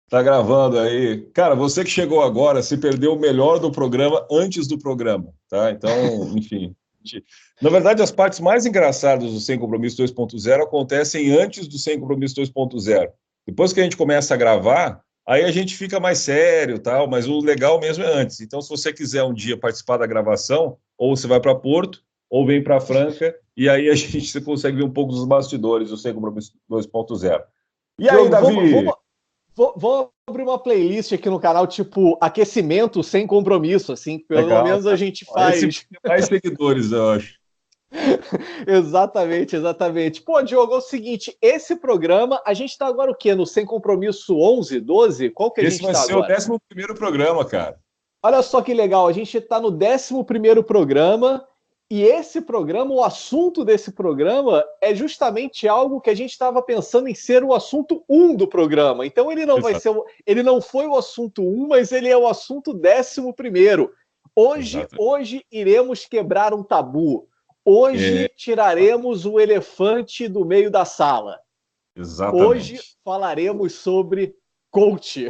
Tá gravando aí. Cara, você que chegou agora, se perdeu o melhor do programa antes do programa, tá? Então, enfim. Na verdade, as partes mais engraçadas do Sem Compromisso 2.0 acontecem antes do Sem Compromisso 2.0. Depois que a gente começa a gravar, aí a gente fica mais sério, tal, mas o legal mesmo é antes. Então, se você quiser um dia participar da gravação, ou você vai para Porto, ou vem para Franca, e aí a gente você consegue ver um pouco dos bastidores do Sem Compromisso 2.0. E aí, Diogo, Davi? vamos abrir uma playlist aqui no canal, tipo aquecimento sem compromisso, assim, pelo Legal, menos a cara. gente Esse vai faz. ter mais seguidores, eu acho. Exatamente, exatamente. Pô, Diogo, é o seguinte, esse programa, a gente tá agora o quê? No Sem Compromisso 11, 12? Qual que a Esse gente vai tá ser o agora? 11º programa, cara. Olha só que legal, a gente está no 11º programa e esse programa, o assunto desse programa é justamente algo que a gente estava pensando em ser o assunto um do programa. Então ele não vai Exato. ser, ele não foi o assunto um, mas ele é o assunto 11º. Hoje, Exato. hoje iremos quebrar um tabu. É, Hoje tiraremos o elefante do meio da sala. Hoje exatamente. falaremos sobre coach.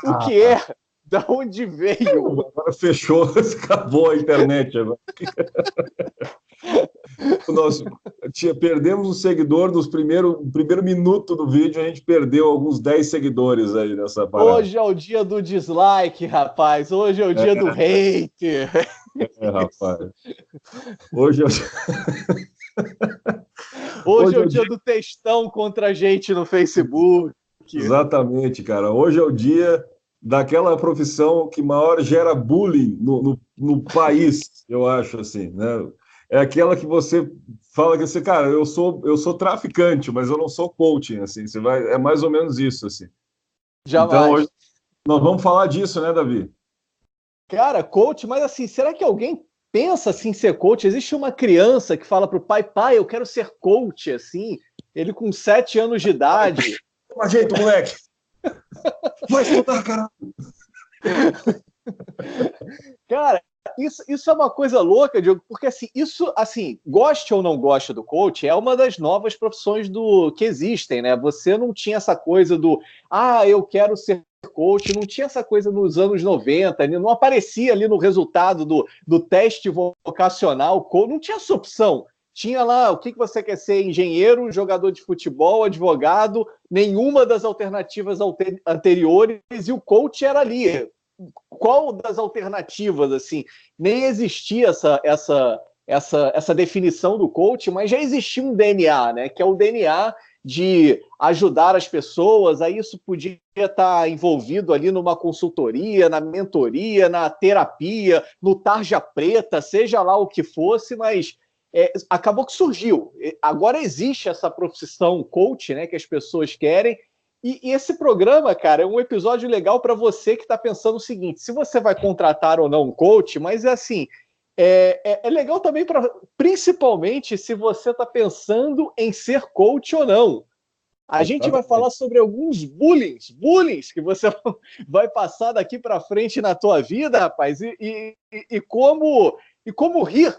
O que Ah, é? Da onde veio? agora fechou, acabou a internet. Agora. Nós perdemos um seguidor no primeiro minuto do vídeo, a gente perdeu alguns 10 seguidores aí nessa parada. Hoje é o dia do dislike, rapaz. Hoje é o dia do hate. Rapaz. Hoje, Hoje hoje é é o o dia. dia do textão contra a gente no Facebook. Exatamente, cara. Hoje é o dia daquela profissão que maior gera bullying no país, eu acho assim, né? É aquela que você fala que você, cara, eu sou traficante, mas eu não sou coaching, assim. Você vai, é mais ou menos isso, assim. Então, hoje Jamais. nós vamos falar disso, né, Davi? Cara, coach, mas assim, será que alguém pensa assim em ser coach? Existe uma criança que fala pro pai, pai, eu quero ser coach, assim, ele com 7 anos de idade. Toma jeito, moleque. Vai estudar, cara. Cara, isso é uma coisa louca, Diogo, porque assim, isso, assim, goste ou não goste do coach, é uma das novas profissões do que existem, né? Você não tinha essa coisa do, eu quero ser coach, não tinha essa coisa nos anos 90, não aparecia ali no resultado do teste vocacional, não tinha essa opção. Tinha lá o que você quer ser: engenheiro, jogador de futebol, advogado, nenhuma das alternativas anteriores, e o coach era ali. Qual das alternativas, assim, nem existia essa definição do coach, mas já existia um DNA, né? Que é o DNA de ajudar as pessoas, aí isso podia estar envolvido ali numa consultoria, na mentoria, na terapia, no tarja preta, seja lá o que fosse, mas acabou que surgiu. Agora existe essa profissão coach, né, que as pessoas querem, e esse programa, cara, é um episódio legal para você que está pensando o seguinte: se você vai contratar ou não um coach, mas é assim, é legal também para, principalmente se você está pensando em ser coach ou não. A gente vai falar Exatamente. sobre alguns bullying que você vai passar daqui para frente na tua vida, rapaz, e como rir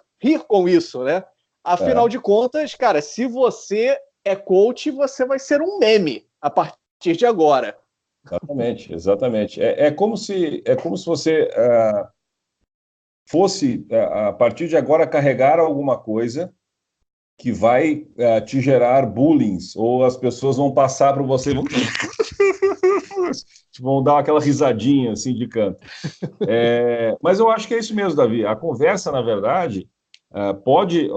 com isso, né? Afinal É, de contas, cara, se você é coach, você vai ser um meme a partir de agora. exatamente, exatamente. É como se você fosse, a partir de agora, carregar alguma coisa que vai te gerar bullying, ou as pessoas vão passar para você, vão dar aquela risadinha assim de canto. Mas eu acho que é isso mesmo, Davi. A conversa, na verdade, pode,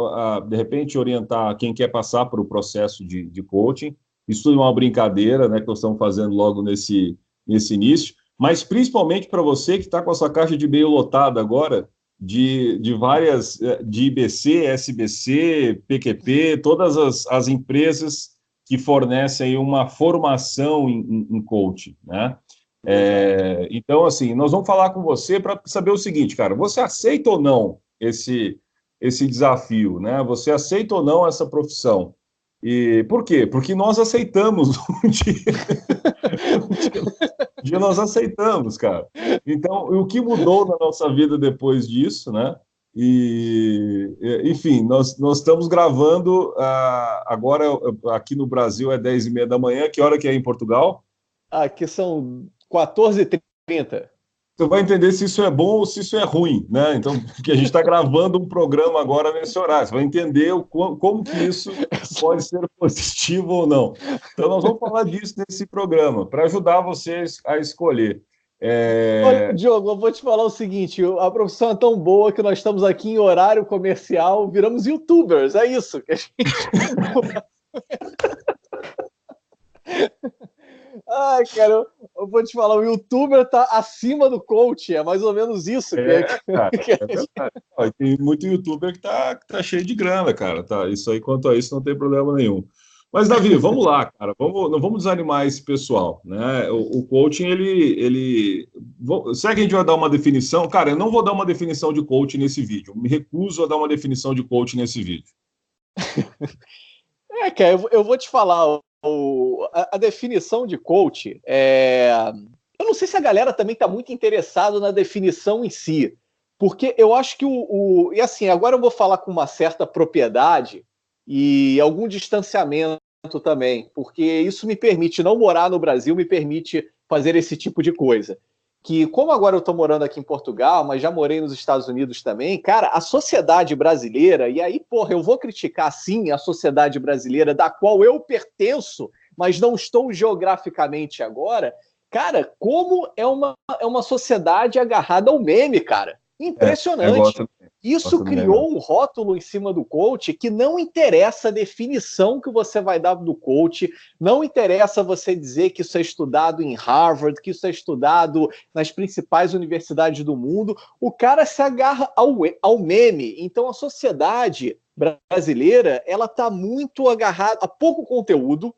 de repente, orientar quem quer passar para o processo de coaching. Isso tudo é uma brincadeira, né, que nós estamos fazendo logo nesse início, mas principalmente para você que está com a sua caixa de e-mail lotada agora de várias, de IBC, SBC, PQP, todas as empresas que fornecem uma formação em coaching, né? Exato. Então, assim, nós vamos falar com você para saber o seguinte, cara, você aceita ou não esse desafio, né? Você aceita ou não essa profissão? E por quê? Porque nós aceitamos um dia, um dia nós aceitamos, cara. Então, o que mudou na nossa vida depois disso, né? Enfim, nós estamos gravando agora aqui no Brasil é 10h30 da manhã. Que hora que é em Portugal? Aqui são 14h30. Você vai entender se isso é bom ou se isso é ruim, né? Então, porque a gente está gravando um programa agora nesse horário, você vai entender como que isso pode ser positivo ou não. Então, nós vamos falar disso nesse programa, para ajudar vocês a escolher. Olha, Diogo, eu vou te falar o seguinte: a profissão é tão boa que nós estamos aqui em horário comercial, viramos YouTubers, é isso que a gente. Ai, cara, eu vou te falar, o YouTuber tá acima do coach, é mais ou menos isso. Cara, é verdade. Ó, tem muito YouTuber que tá cheio de grana, cara. Tá, isso aí, quanto a isso, não tem problema nenhum. Mas, Davi, vamos lá, cara. Não vamos desanimar esse pessoal, né? O coaching, será que a gente vai dar uma definição? Cara, eu não vou dar uma definição de coaching nesse vídeo. Eu me recuso a dar uma definição de coaching nesse vídeo. Cara, eu vou te falar, a definição de coach eu não sei se a galera também está muito interessada na definição em si, porque eu acho que e assim, agora eu vou falar com uma certa propriedade e algum distanciamento também, porque isso me permite não morar no Brasil, me permite fazer esse tipo de coisa. Que como agora eu estou morando aqui em Portugal, mas já morei nos Estados Unidos também, cara, a sociedade brasileira, e aí, porra, eu vou criticar sim a sociedade brasileira da qual eu pertenço, mas não estou geograficamente agora, cara, como é uma sociedade agarrada ao meme, cara. Impressionante. Isso criou um rótulo em cima do coach que não interessa a definição que você vai dar do coach, não interessa você dizer que isso é estudado em Harvard, que isso é estudado nas principais universidades do mundo, o cara se agarra ao meme. Então a sociedade brasileira, ela está muito agarrada a pouco conteúdo.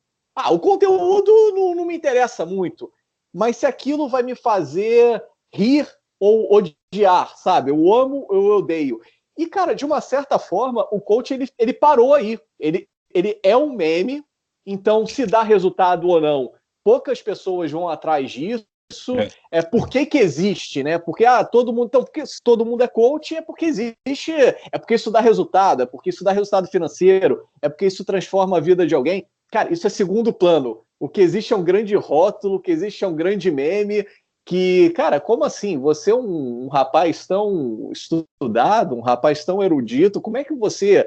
O conteúdo não me interessa muito, mas se aquilo vai me fazer rir ou odiar, sabe? Eu amo, eu odeio. E, cara, de uma certa forma, o coach, ele parou aí. Ele é um meme, então se dá resultado ou não, poucas pessoas vão atrás disso. Por que existe, né? Porque todo mundo, então, porque se todo mundo é coach, é porque existe, é porque isso dá resultado, é porque isso dá resultado financeiro, é porque isso transforma a vida de alguém. Cara, isso é segundo plano. O que existe é um grande rótulo, o que existe é um grande meme, que, cara, como assim? Você é um rapaz tão estudado, um rapaz tão erudito, como é que você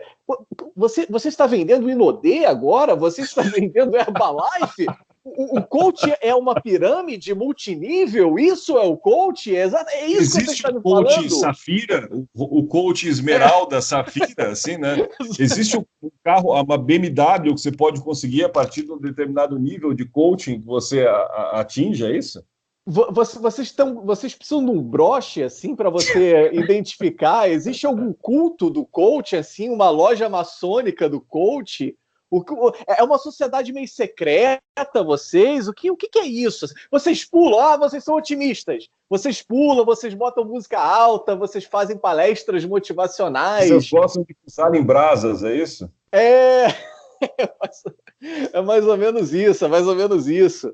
está vendendo Inodê agora? Você está vendendo Herbalife? O coach é uma pirâmide multinível? Isso é o coach? É isso que você está me falando? Existe o coach Safira, o coach Esmeralda Safira, assim, né? Existe um carro, uma BMW que você pode conseguir a partir de um determinado nível de coaching que você atinge, é isso? Vocês precisam de um broche assim para você identificar? Existe algum culto do coach assim, uma loja maçônica do coach? É uma sociedade meio secreta, vocês? O que é isso? Vocês pulam, vocês são otimistas. Vocês pulam, vocês botam música alta, vocês fazem palestras motivacionais. Vocês gostam de pisar em brasas, é isso? É mais ou menos isso, é mais ou menos isso.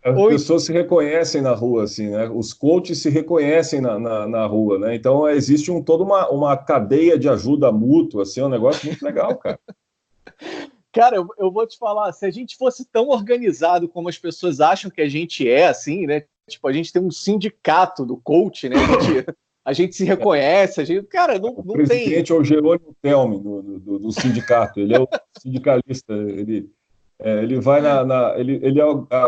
As pessoas se reconhecem na rua, assim, né? Os coaches se reconhecem na rua, né? Então, existe toda uma cadeia de ajuda mútua, assim, é um negócio muito legal, cara. Cara, eu vou te falar, se a gente fosse tão organizado como as pessoas acham que a gente é, assim, né? Tipo, a gente tem um sindicato do coach, né? A gente se reconhece, cara, não tem... O presidente é o Jerônimo Telme, do sindicato, ele é o sindicalista, ele vai ele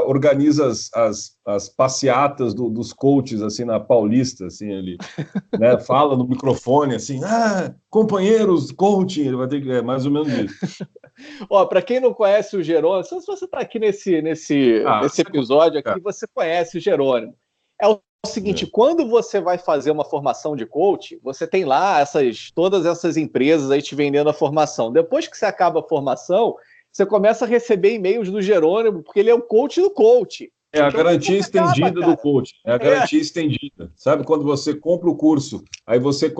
organiza as passeatas dos coaches assim na Paulista, assim, ele, né, fala no microfone assim, companheiros, coaching, ele vai ter que mais ou menos isso. Para quem não conhece o Jerônimo, se você está aqui nesse episódio aqui, você conhece o Jerônimo. É o seguinte, quando você vai fazer uma formação de coach, você tem lá todas essas empresas aí te vendendo a formação. Depois que você acaba a formação, você começa a receber e-mails do Jerônimo, porque ele é o coach do coach. É a garantia estendida do coach. É a garantia estendida. Sabe quando você compra o curso, aí você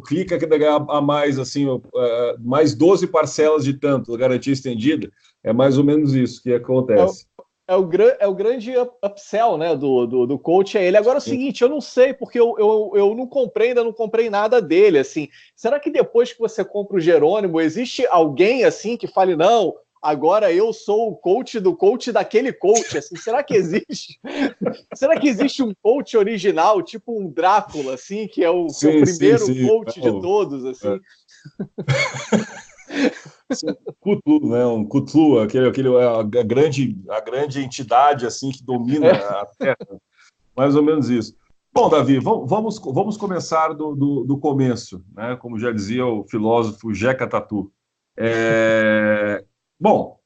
clica que dá a mais, assim, mais 12 parcelas de tanto, garantia estendida? É mais ou menos isso que acontece. É o grande upsell, né, do coach, é ele. Agora é o seguinte, eu não sei, porque eu não comprei, ainda não comprei nada dele, assim. Será que depois que você compra o Jerônimo, existe alguém, assim, que fale, não, agora eu sou o coach do coach daquele coach. Assim, será que existe? Será que existe um coach original, tipo um Drácula, assim, que é que é o Sim, sim, primeiro sim. coach de todos, assim? Cthulhu, né? Um Cthulhu, a grande entidade assim que domina É. a Terra, mais ou menos isso. Bom, Davi, vamos começar do começo, né? Como já dizia o filósofo Jeca Tatu. Bom,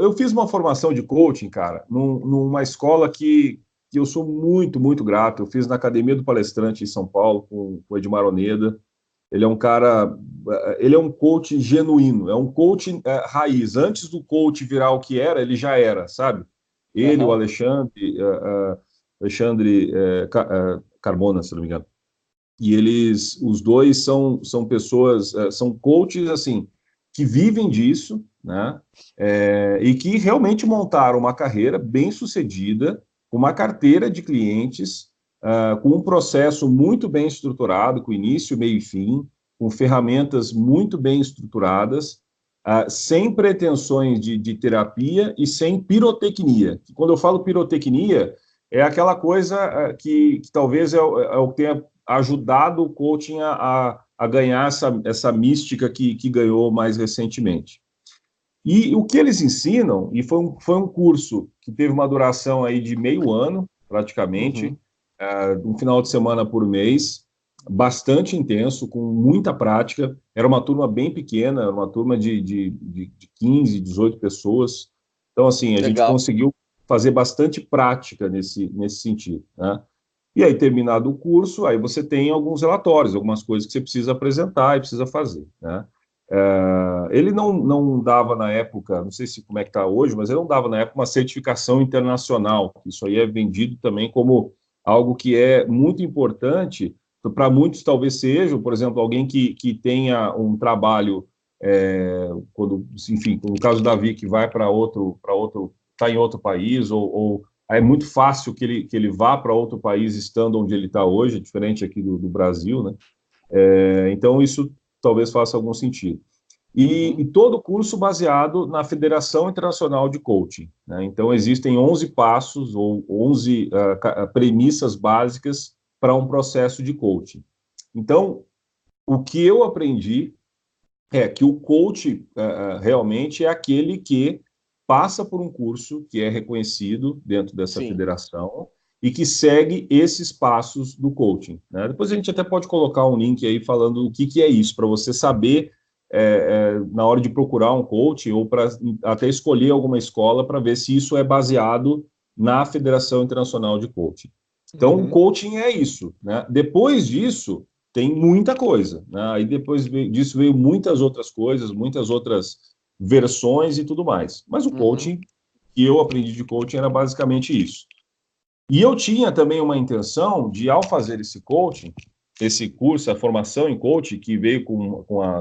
eu fiz uma formação de coaching, cara, numa escola que eu sou muito, muito grato. Eu fiz na Academia do Palestrante em São Paulo, com o Edmar Oneda. Ele é um cara, ele é um coach genuíno, é um coach raiz. Antes do coach virar o que era, ele já era, sabe? Ele, o Aham. Alexandre Carmona, se não me engano. E eles, os dois são pessoas, são coaches, assim, que vivem disso, né? E que realmente montaram uma carreira bem sucedida, com uma carteira de clientes, com um processo muito bem estruturado, com início, meio e fim, com ferramentas muito bem estruturadas, sem pretensões de terapia e sem pirotecnia. Quando eu falo pirotecnia, é aquela coisa que talvez é o que tenha ajudado o coaching a ganhar essa mística que ganhou mais recentemente. E o que eles ensinam, e foi um curso que teve uma duração aí de meio ano, praticamente, Uhum. um final de semana por mês, bastante intenso, com muita prática. Era uma turma bem pequena, era uma turma de 15, 18 pessoas. Então, assim, a gente Legal. conseguiu fazer bastante prática nesse sentido, né? E aí, terminado o curso, aí você tem alguns relatórios, algumas coisas que você precisa apresentar e precisa fazer, né? Ele não dava na época, não sei se como é que está hoje, mas ele não dava na época uma certificação internacional. Isso aí é vendido também como algo que é muito importante, para muitos talvez seja, por exemplo, alguém que tenha um trabalho, enfim, no caso do Davi, que vai está em outro país, ou é muito fácil que ele vá para outro país estando onde ele está hoje, diferente aqui do Brasil, né? Então, isso talvez faça algum sentido. E Uhum. todo o curso baseado na Federação Internacional de Coaching, né? Então, existem 11 passos ou 11 premissas básicas para um processo de coaching. Então, o que eu aprendi é que o coach realmente é aquele que passa por um curso que é reconhecido dentro dessa Sim. federação e que segue esses passos do coaching, né? Depois a gente até pode colocar um link aí falando o que é isso, para você saber na hora de procurar um coach ou para até escolher alguma escola para ver se isso é baseado na Federação Internacional de Coaching. Então, o Uhum. coaching é isso, né? Depois disso, tem muita coisa, né? Aí depois disso veio muitas outras coisas, muitas outras versões e tudo mais. Mas o Uhum. coaching, que eu aprendi de coaching, era basicamente isso. E eu tinha também uma intenção de, ao fazer esse coaching, esse curso, a formação em coaching, que veio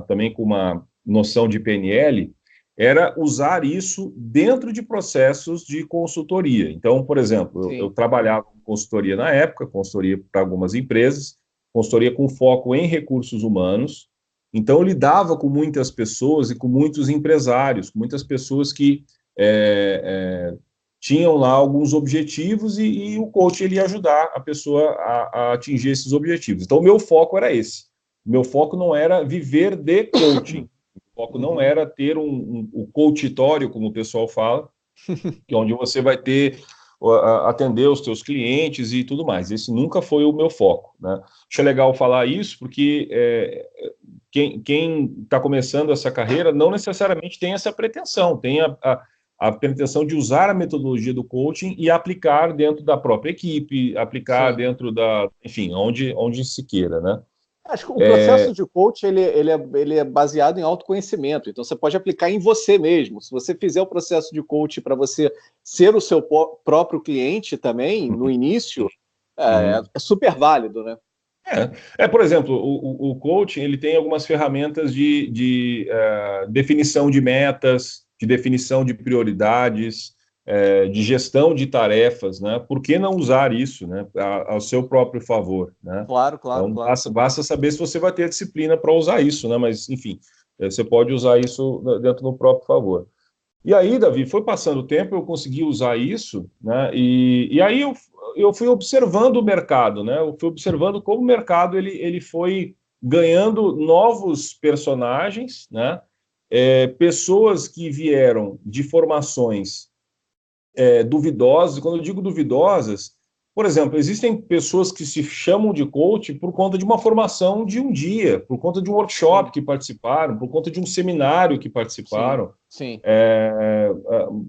também com uma noção de PNL, era usar isso dentro de processos de consultoria. Então, por exemplo, eu Sim. trabalhava com consultoria na época, consultoria para algumas empresas, consultoria com foco em recursos humanos. Então, eu lidava com muitas pessoas e com muitos empresários, com muitas pessoas que tinham lá alguns objetivos e o coach ele ia ajudar a pessoa a atingir esses objetivos. Então, o meu foco era esse. O meu foco não era viver de coaching. O foco não Uhum. era ter um coachitório, como o pessoal fala, que é onde você vai atender os teus clientes e tudo mais. Esse nunca foi o meu foco, né? Acho legal falar isso, porque quem está começando essa carreira não necessariamente tem essa pretensão, tem a pretensão de usar a metodologia do coaching e aplicar dentro da própria equipe, aplicar Sim. dentro enfim, onde se queira, né? Acho que o processo de coach ele é baseado em autoconhecimento. Então, você pode aplicar em você mesmo. Se você fizer o processo de coach para você ser o seu próprio cliente também, no início, Uhum. é super válido, né? Por exemplo, o coaching ele tem algumas ferramentas de definição de metas, de definição de prioridades, de gestão de tarefas, né? Por que não usar isso, né, ao seu próprio favor, né? Claro, claro, Então, claro. basta saber se você vai ter disciplina para usar isso, né? Mas, enfim, Você pode usar isso dentro do próprio favor. E aí, Davi, foi passando o tempo, eu consegui usar isso, né? E aí eu fui observando o mercado, né? Eu fui observando como o mercado ele foi ganhando novos personagens, né? Pessoas que vieram de formações duvidosas. Quando eu digo duvidosas, por exemplo, existem pessoas que se chamam de coach por conta de uma formação de um dia, por conta de um workshop que participaram, por conta de um seminário que Sim, participaram, sim.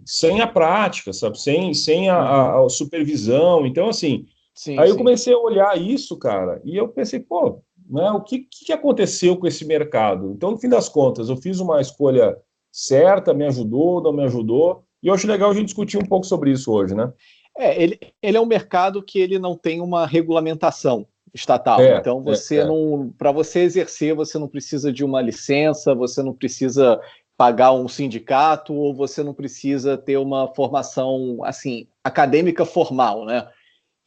sem a prática, sabe? Sem Uhum. a supervisão. Então, assim, Sim, aí eu sim. comecei a olhar isso, cara, e eu pensei, pô, né, o que aconteceu com esse mercado? Então, no fim das contas, eu fiz uma escolha certa, me ajudou, não me ajudou, e eu acho legal a gente discutir um pouco sobre isso hoje, né? Ele é um mercado que ele não tem uma regulamentação estatal. É, Então, é, você é. não, para você exercer, você não precisa de uma licença, você não precisa pagar um sindicato, ou você não precisa ter uma formação assim acadêmica formal, né?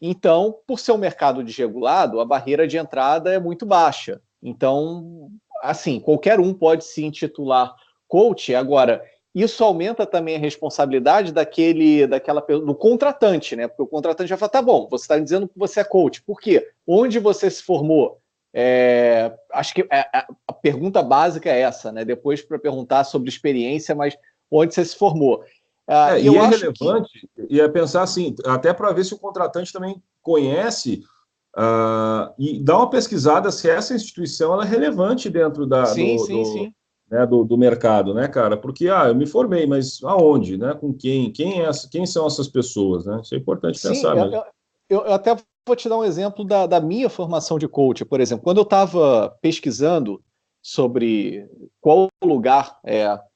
Então, por ser um mercado desregulado, a barreira de entrada é muito baixa. Então, assim, qualquer um pode se intitular coach. Agora, isso aumenta também a responsabilidade do contratante, né? Porque o contratante vai falar, tá bom, você está dizendo que você é coach. Por quê? Onde você se formou? Acho que a pergunta básica é essa, né? Depois para perguntar sobre experiência, mas onde você se formou? E E eu é acho que relevante, e é pensar assim, até para ver se o contratante também conhece e dá uma pesquisada se essa instituição ela é relevante dentro sim, sim, sim. né, do mercado, né, cara? Porque, eu me formei, mas aonde, né? Com quem? Quem são essas pessoas, né? Isso é importante Sim, pensar mesmo. eu até vou te dar um exemplo da minha formação de coach. Por exemplo, quando eu estava pesquisando sobre qual lugar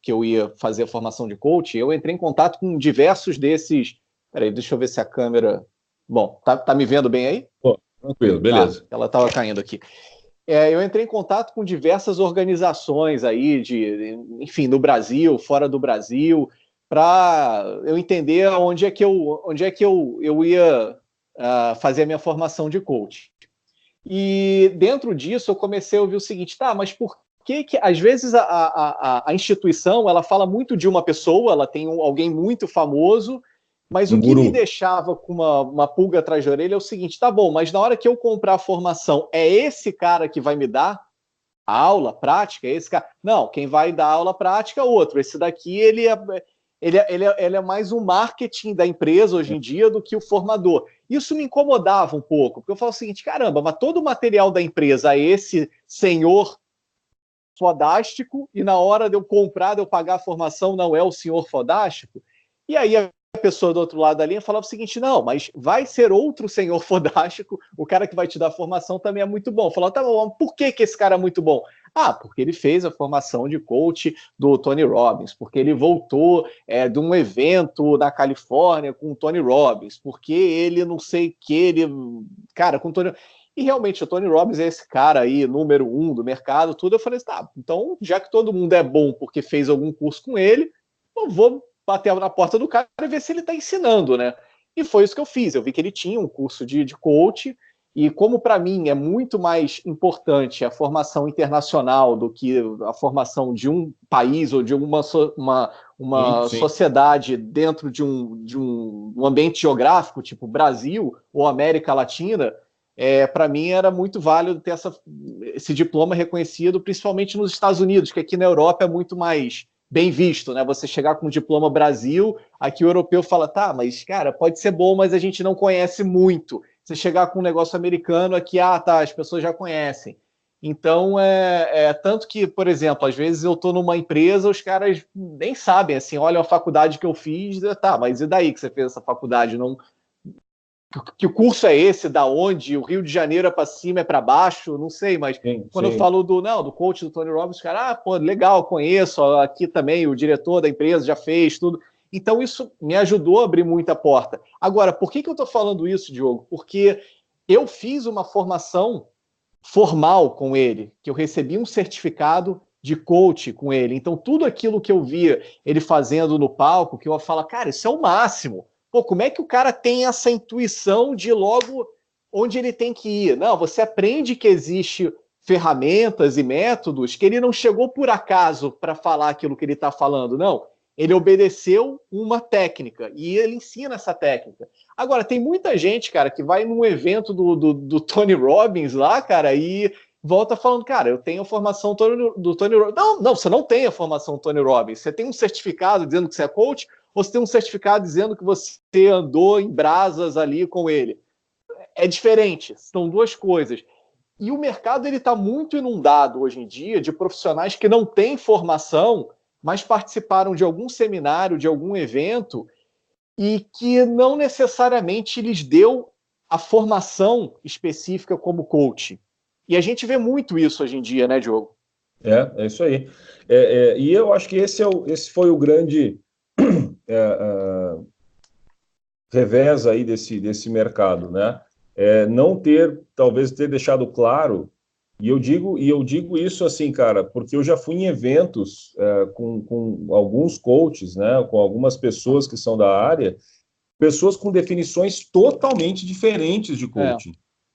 que eu ia fazer a formação de coach, eu entrei em contato com diversos desses. Peraí, deixa eu ver se a câmera. Bom, tá me vendo bem aí? Pô, tranquilo, Tá, beleza. ela estava caindo aqui. Eu entrei em contato com diversas organizações aí, enfim, no Brasil, fora do Brasil, para eu entender onde é que eu ia fazer a minha formação de coach. E dentro disso eu comecei a ouvir o seguinte, tá, mas por que às vezes a instituição ela fala muito de uma pessoa, ela tem alguém muito famoso, mas o Um que me guru. deixava com uma pulga atrás da orelha é o seguinte, tá bom, mas na hora que eu comprar a formação, é esse cara que vai me dar a aula prática? É esse cara? Não, quem vai dar aula prática é outro. Esse daqui, ele é mais um marketing da empresa hoje em dia do que o formador. Isso me incomodava um pouco, porque eu falo o seguinte, caramba, mas todo o material da empresa é esse senhor fodástico e na hora de eu comprar, de eu pagar a formação, não é o senhor fodástico? E aí a pessoa do outro lado da linha falava o seguinte, não, mas vai ser outro senhor fodástico, o cara que vai te dar a formação também é muito bom. Falou, tá bom, por que esse cara é muito bom? Ah, porque ele fez a formação de coach do Tony Robbins, porque ele voltou de um evento na Califórnia com o Tony Robbins, porque ele não sei o que, cara, com o Tony... E realmente o Tony Robbins é esse cara aí, número um do mercado, tudo. Eu falei assim, tá, então já que todo mundo é bom porque fez algum curso com ele, eu vou bater na porta do cara e ver se ele está ensinando, né? E foi isso que eu fiz. Eu vi que ele tinha um curso de coach, e como para mim é muito mais importante a formação internacional do que a formação de um país ou de Sim, uma sim. sociedade dentro de um ambiente geográfico, tipo Brasil ou América Latina, para mim era muito válido ter esse diploma reconhecido, principalmente nos Estados Unidos, que aqui na Europa é muito mais bem visto, né? Você chegar com um diploma Brasil, aqui o europeu fala, tá, mas cara, pode ser bom, mas a gente não conhece muito. Você chegar com um negócio americano aqui, tá, as pessoas já conhecem. Então, tanto que, por exemplo, às vezes eu estou numa empresa, os caras nem sabem, assim, olha a faculdade que eu fiz, tá, mas e daí que você fez essa faculdade? Não, que curso é esse, da onde, o Rio de Janeiro é para cima, é para baixo, não sei, mas Sim, quando eu sim. falo do coach do Tony Robbins, cara, pô, legal, conheço, aqui também o diretor da empresa já fez tudo. Então isso me ajudou a abrir muita porta. Agora, por que eu estou falando isso, Diogo? Porque eu fiz uma formação formal com ele, que eu recebi um certificado de coach com ele. Então, tudo aquilo que eu via ele fazendo no palco, que eu falo, cara, isso é o máximo. Pô, como é que o cara tem essa intuição de logo onde ele tem que ir? Não, você aprende que existe ferramentas e métodos que ele não chegou por acaso para falar aquilo que ele está falando, não. Ele obedeceu uma técnica e ele ensina essa técnica. Agora, tem muita gente, cara, que vai num evento do Tony Robbins lá, cara, e volta falando, cara, eu tenho a formação do Tony Robbins. Não, você não tem a formação do Tony Robbins. Você tem um certificado dizendo que você é coach, ou você tem um certificado dizendo que você andou em brasas ali com ele. É diferente, são duas coisas. E o mercado está muito inundado hoje em dia de profissionais que não têm formação, mas participaram de algum seminário, de algum evento, e que não necessariamente lhes deu a formação específica como coach. E a gente vê muito isso hoje em dia, né, Diogo? É isso aí. E eu acho que esse foi o grande revés aí desse mercado, né? Não talvez ter deixado claro, e eu digo isso assim, cara, porque eu já fui em eventos com alguns coaches, né, com algumas pessoas que são da área, pessoas com definições totalmente diferentes de coaching,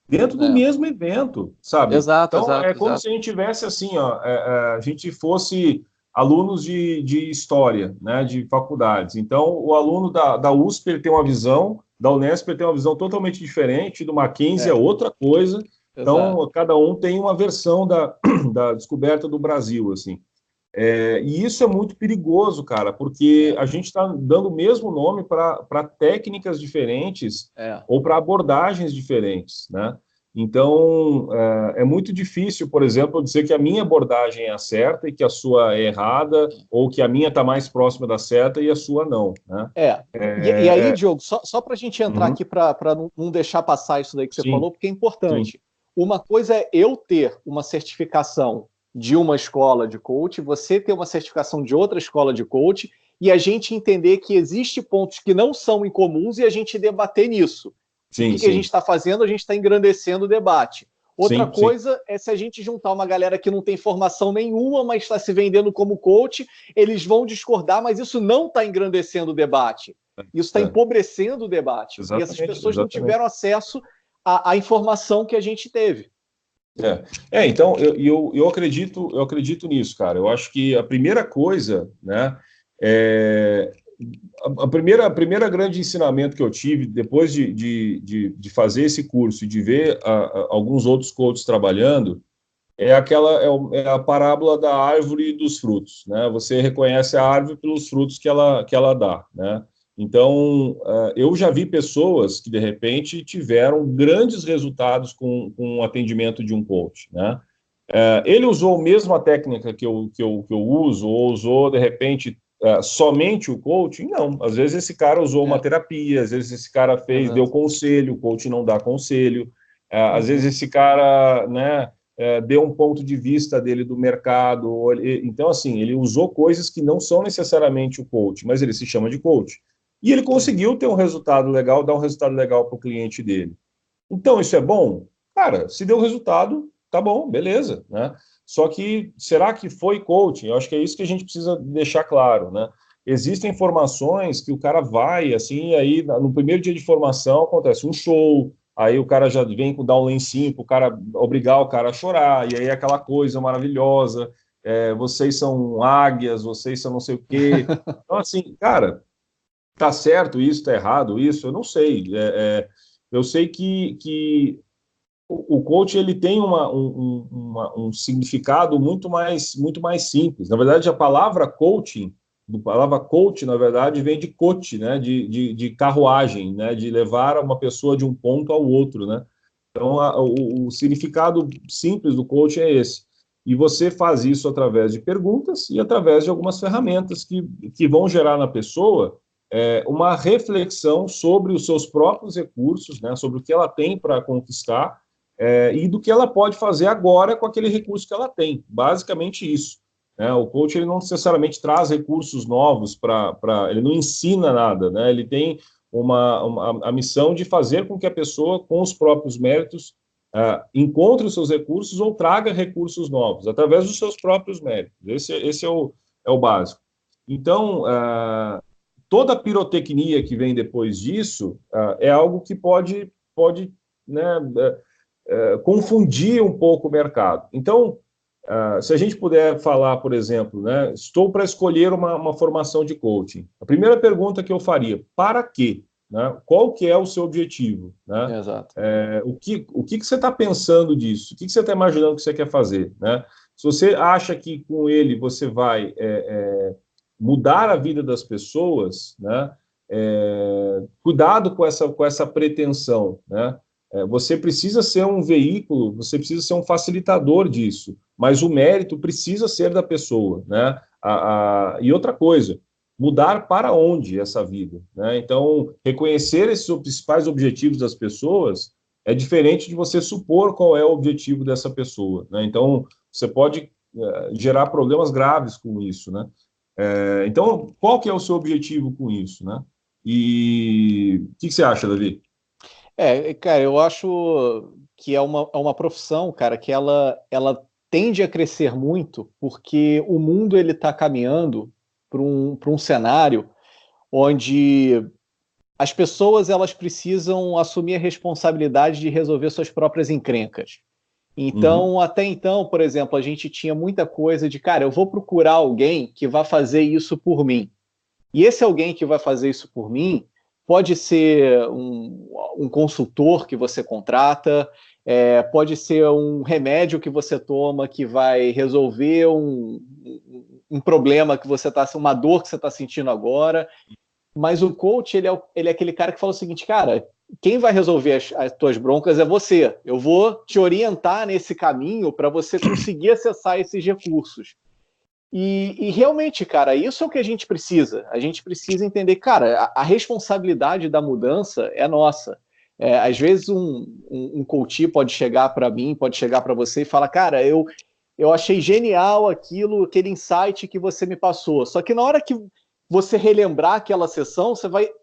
dentro do mesmo evento, sabe? Exato, então, exato, é como se a gente tivesse assim, ó, a gente fosse alunos de história, né, de faculdades. Então, o aluno da USP ele tem uma visão, da Unesp ele tem uma visão totalmente diferente, do Mackenzie é outra coisa. Então, exato. cada um tem uma versão da descoberta do Brasil, assim. E isso é muito perigoso, cara, porque a gente está dando o mesmo nome para técnicas diferentes ou para abordagens diferentes, né? Então, é muito difícil, por exemplo, eu dizer que a minha abordagem é a certa e que a sua é errada, ou que a minha está mais próxima da certa e a sua não, né? E aí, Diogo, só para a gente entrar aqui, para não deixar passar isso daí que você falou, porque é importante. Uma coisa é eu ter uma certificação de uma escola de coach, você ter uma certificação de outra escola de coach, e a gente entender que existem pontos que não são incomuns e a gente debater nisso. O que a gente está fazendo? A gente está engrandecendo o debate. Outra coisa é se a gente juntar uma galera que não tem formação nenhuma, mas está se vendendo como coach, eles vão discordar, mas isso não está engrandecendo o debate. Isso está empobrecendo o debate. E essas pessoas não tiveram acesso à informação que a gente teve. Então, eu acredito nisso, cara. Eu acho que a primeira coisa, né, a primeira grande ensinamento que eu tive depois de fazer esse curso e de ver alguns outros coaches trabalhando é a parábola da árvore e dos frutos, né? Você reconhece a árvore pelos frutos que ela dá, né? Então, eu já vi pessoas que, de repente, tiveram grandes resultados com o atendimento de um coach, né? Ele usou a mesma técnica que eu uso, ou usou, de repente, somente o coaching? Não. Às vezes esse cara usou uma terapia, às vezes esse cara deu conselho, o coach não dá conselho, às vezes esse cara, né, deu um ponto de vista dele do mercado. Então, assim, ele usou coisas que não são necessariamente o coach, mas ele se chama de coach. E ele conseguiu ter um resultado legal, dar um resultado legal para o cliente dele. Então, isso é bom? Cara, se deu resultado, tá bom, beleza, né? Só que, será que foi coaching? Eu acho que é isso que a gente precisa deixar claro, né? Existem formações que o cara vai, assim, e aí no primeiro dia de formação acontece um show, aí o cara já vem dar um lencinho para o cara, obrigar o cara a chorar, e aí aquela coisa maravilhosa, vocês são águias, vocês são não sei o quê. Então, assim, cara, tá certo isso, tá errado isso? Eu não sei. Eu sei que o coach ele tem um significado muito mais simples. Na verdade, a palavra coaching, a palavra coach, na verdade, vem de coach, né? De carruagem, né? De levar uma pessoa de um ponto ao outro, né? Então, o significado simples do coach é esse. E você faz isso através de perguntas e através de algumas ferramentas que vão gerar na pessoa uma reflexão sobre os seus próprios recursos, né? Sobre o que ela tem para conquistar e do que ela pode fazer agora com aquele recurso que ela tem. Basicamente isso. Né? O coach ele não necessariamente traz recursos novos ele não ensina nada, né? Ele tem a missão de fazer com que a pessoa, com os próprios méritos, encontre os seus recursos ou traga recursos novos, através dos seus próprios méritos. Esse é o básico. Então, toda a pirotecnia que vem depois disso é algo que pode né, confundir um pouco o mercado. Então, se a gente puder falar, por exemplo, né, estou para escolher uma formação de coaching. A primeira pergunta que eu faria, para quê? Né? Qual que é o seu objetivo? Né? Exato. O que você está pensando disso? O que você está imaginando que você quer fazer? Né? Se você acha que com ele você vai mudar a vida das pessoas, né? Cuidado com essa pretensão. Né? Você precisa ser um veículo, você precisa ser um facilitador disso, mas o mérito precisa ser da pessoa. Né? E outra coisa, mudar para onde essa vida, né? Então, reconhecer esses principais objetivos das pessoas é diferente de você supor qual é o objetivo dessa pessoa, né? Então, você pode gerar problemas graves com isso, né? Então, qual que é o seu objetivo com isso, né? E o que você acha, Davi? Cara, eu acho que é uma profissão, cara, que ela tende a crescer muito porque o mundo ele está caminhando para um cenário onde as pessoas elas precisam assumir a responsabilidade de resolver suas próprias encrencas. Então, até então, por exemplo, a gente tinha muita coisa de, cara, eu vou procurar alguém que vai fazer isso por mim. E esse alguém que vai fazer isso por mim pode ser um consultor que você contrata, pode ser um remédio que você toma que vai resolver um problema que você está, uma dor que você está sentindo agora. Mas o coach, ele é aquele cara que fala o seguinte, cara, quem vai resolver as tuas broncas é você. Eu vou te orientar nesse caminho para você conseguir acessar esses recursos. E realmente, cara, isso é o que a gente precisa. A gente precisa entender, cara, a responsabilidade da mudança é nossa. Às vezes um coach pode chegar para mim, pode chegar para você e falar, cara, eu achei genial aquele insight que você me passou. Só que na hora que você relembrar aquela sessão,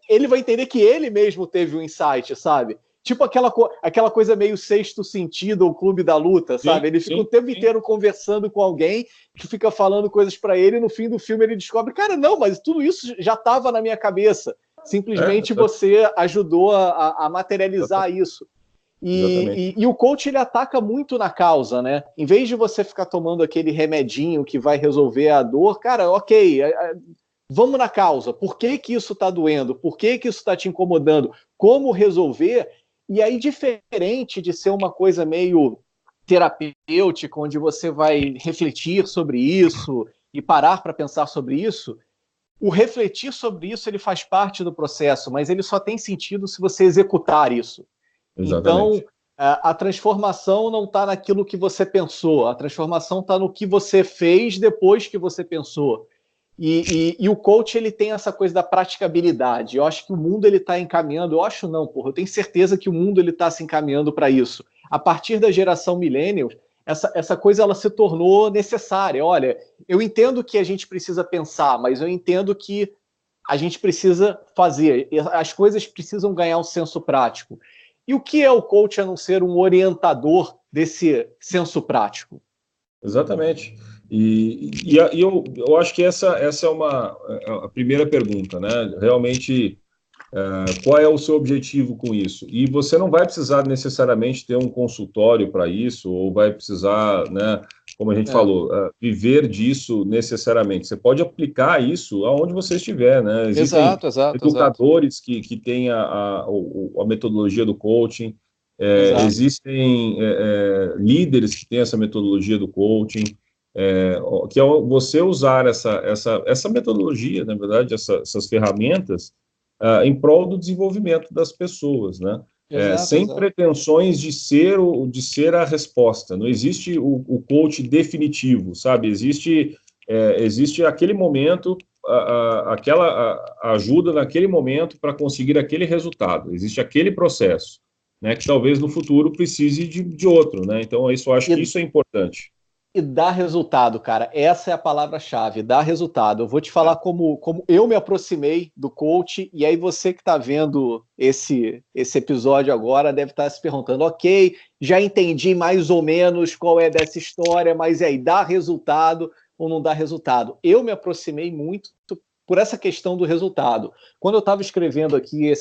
ele vai entender que ele mesmo teve um insight, sabe? Tipo aquela coisa meio Sexto Sentido, o Clube da Luta, sabe? Ele fica o tempo inteiro conversando com alguém que fica falando coisas para ele e no fim do filme ele descobre, cara, não, mas tudo isso já estava na minha cabeça. Simplesmente você ajudou a materializar isso. E o coach, ele ataca muito na causa, né? Em vez de você ficar tomando aquele remedinho que vai resolver a dor, cara, ok, vamos na causa. Por que que isso está doendo? Por que que isso está te incomodando? Como resolver? E aí, diferente de ser uma coisa meio terapêutica, onde você vai refletir sobre isso e parar para pensar sobre isso, o refletir sobre isso ele faz parte do processo, mas ele só tem sentido se você executar isso. Exatamente. Então, a transformação não está naquilo que você pensou, a transformação está no que você fez depois que você pensou. E o coach, ele tem essa coisa da praticabilidade. Eu acho que o mundo ele está encaminhando, eu acho não, porra, eu tenho certeza que o mundo ele está se encaminhando para isso. A partir da geração millennials, essa coisa ela se tornou necessária. Olha, eu entendo que a gente precisa pensar, mas eu entendo que a gente precisa fazer. As coisas precisam ganhar um senso prático. E o que é o coach a não ser um orientador desse senso prático? Exatamente. Eu acho que essa é a primeira pergunta, né? Realmente, qual é o seu objetivo com isso? E você não vai precisar necessariamente ter um consultório para isso, ou vai precisar, né, como a gente falou, viver disso necessariamente. Você pode aplicar isso aonde você estiver, né? Existem educadores que têm a metodologia do coaching, existem líderes que têm essa metodologia do coaching, que é você usar essa metodologia, na verdade, essas ferramentas, em prol do desenvolvimento das pessoas, né? Sem pretensões de ser a resposta. Não existe o coach definitivo, sabe? Existe aquele momento, aquela ajuda naquele momento para conseguir aquele resultado. Existe aquele processo, né? Que talvez no futuro precise de outro, né? Então, eu acho que isso é importante. E dá resultado, cara. Essa é a palavra-chave, dá resultado. Eu vou te falar como eu me aproximei do coach, e aí você que está vendo esse episódio agora deve estar se perguntando, ok, já entendi mais ou menos qual é dessa história, mas aí, dá resultado ou não dá resultado? Eu me aproximei muito por essa questão do resultado. Quando eu estava escrevendo aqui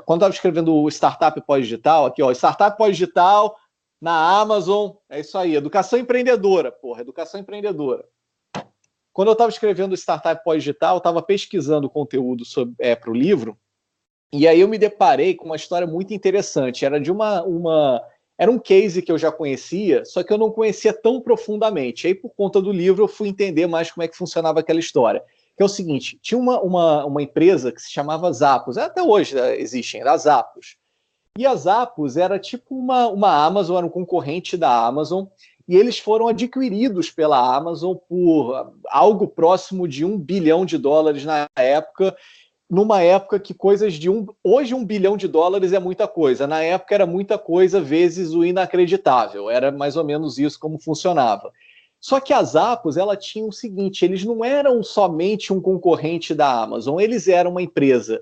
quando eu estava escrevendo o Startup Pós-Digital, aqui, ó, Startup Pós-Digital, na Amazon, é isso aí, educação empreendedora, educação empreendedora. Quando eu estava escrevendo Startup Pós-Digital, eu estava pesquisando conteúdo para o livro, e aí eu me deparei com uma história muito interessante. Era de era um case que eu já conhecia, só que eu não conhecia tão profundamente. Aí, por conta do livro, eu fui entender mais como é que funcionava aquela história. Que é o seguinte, tinha uma empresa que se chamava Zappos, até hoje existem, era Zappos. E a Zappos era tipo uma Amazon, era um concorrente da Amazon, e eles foram adquiridos pela Amazon por algo próximo de US$ 1 bilhão na época, numa época que coisas de hoje US$ 1 bilhão é muita coisa, na época era muita coisa vezes o inacreditável, era mais ou menos isso como funcionava. Só que a Zappos, ela tinha o seguinte, eles não eram somente um concorrente da Amazon, eles eram uma empresa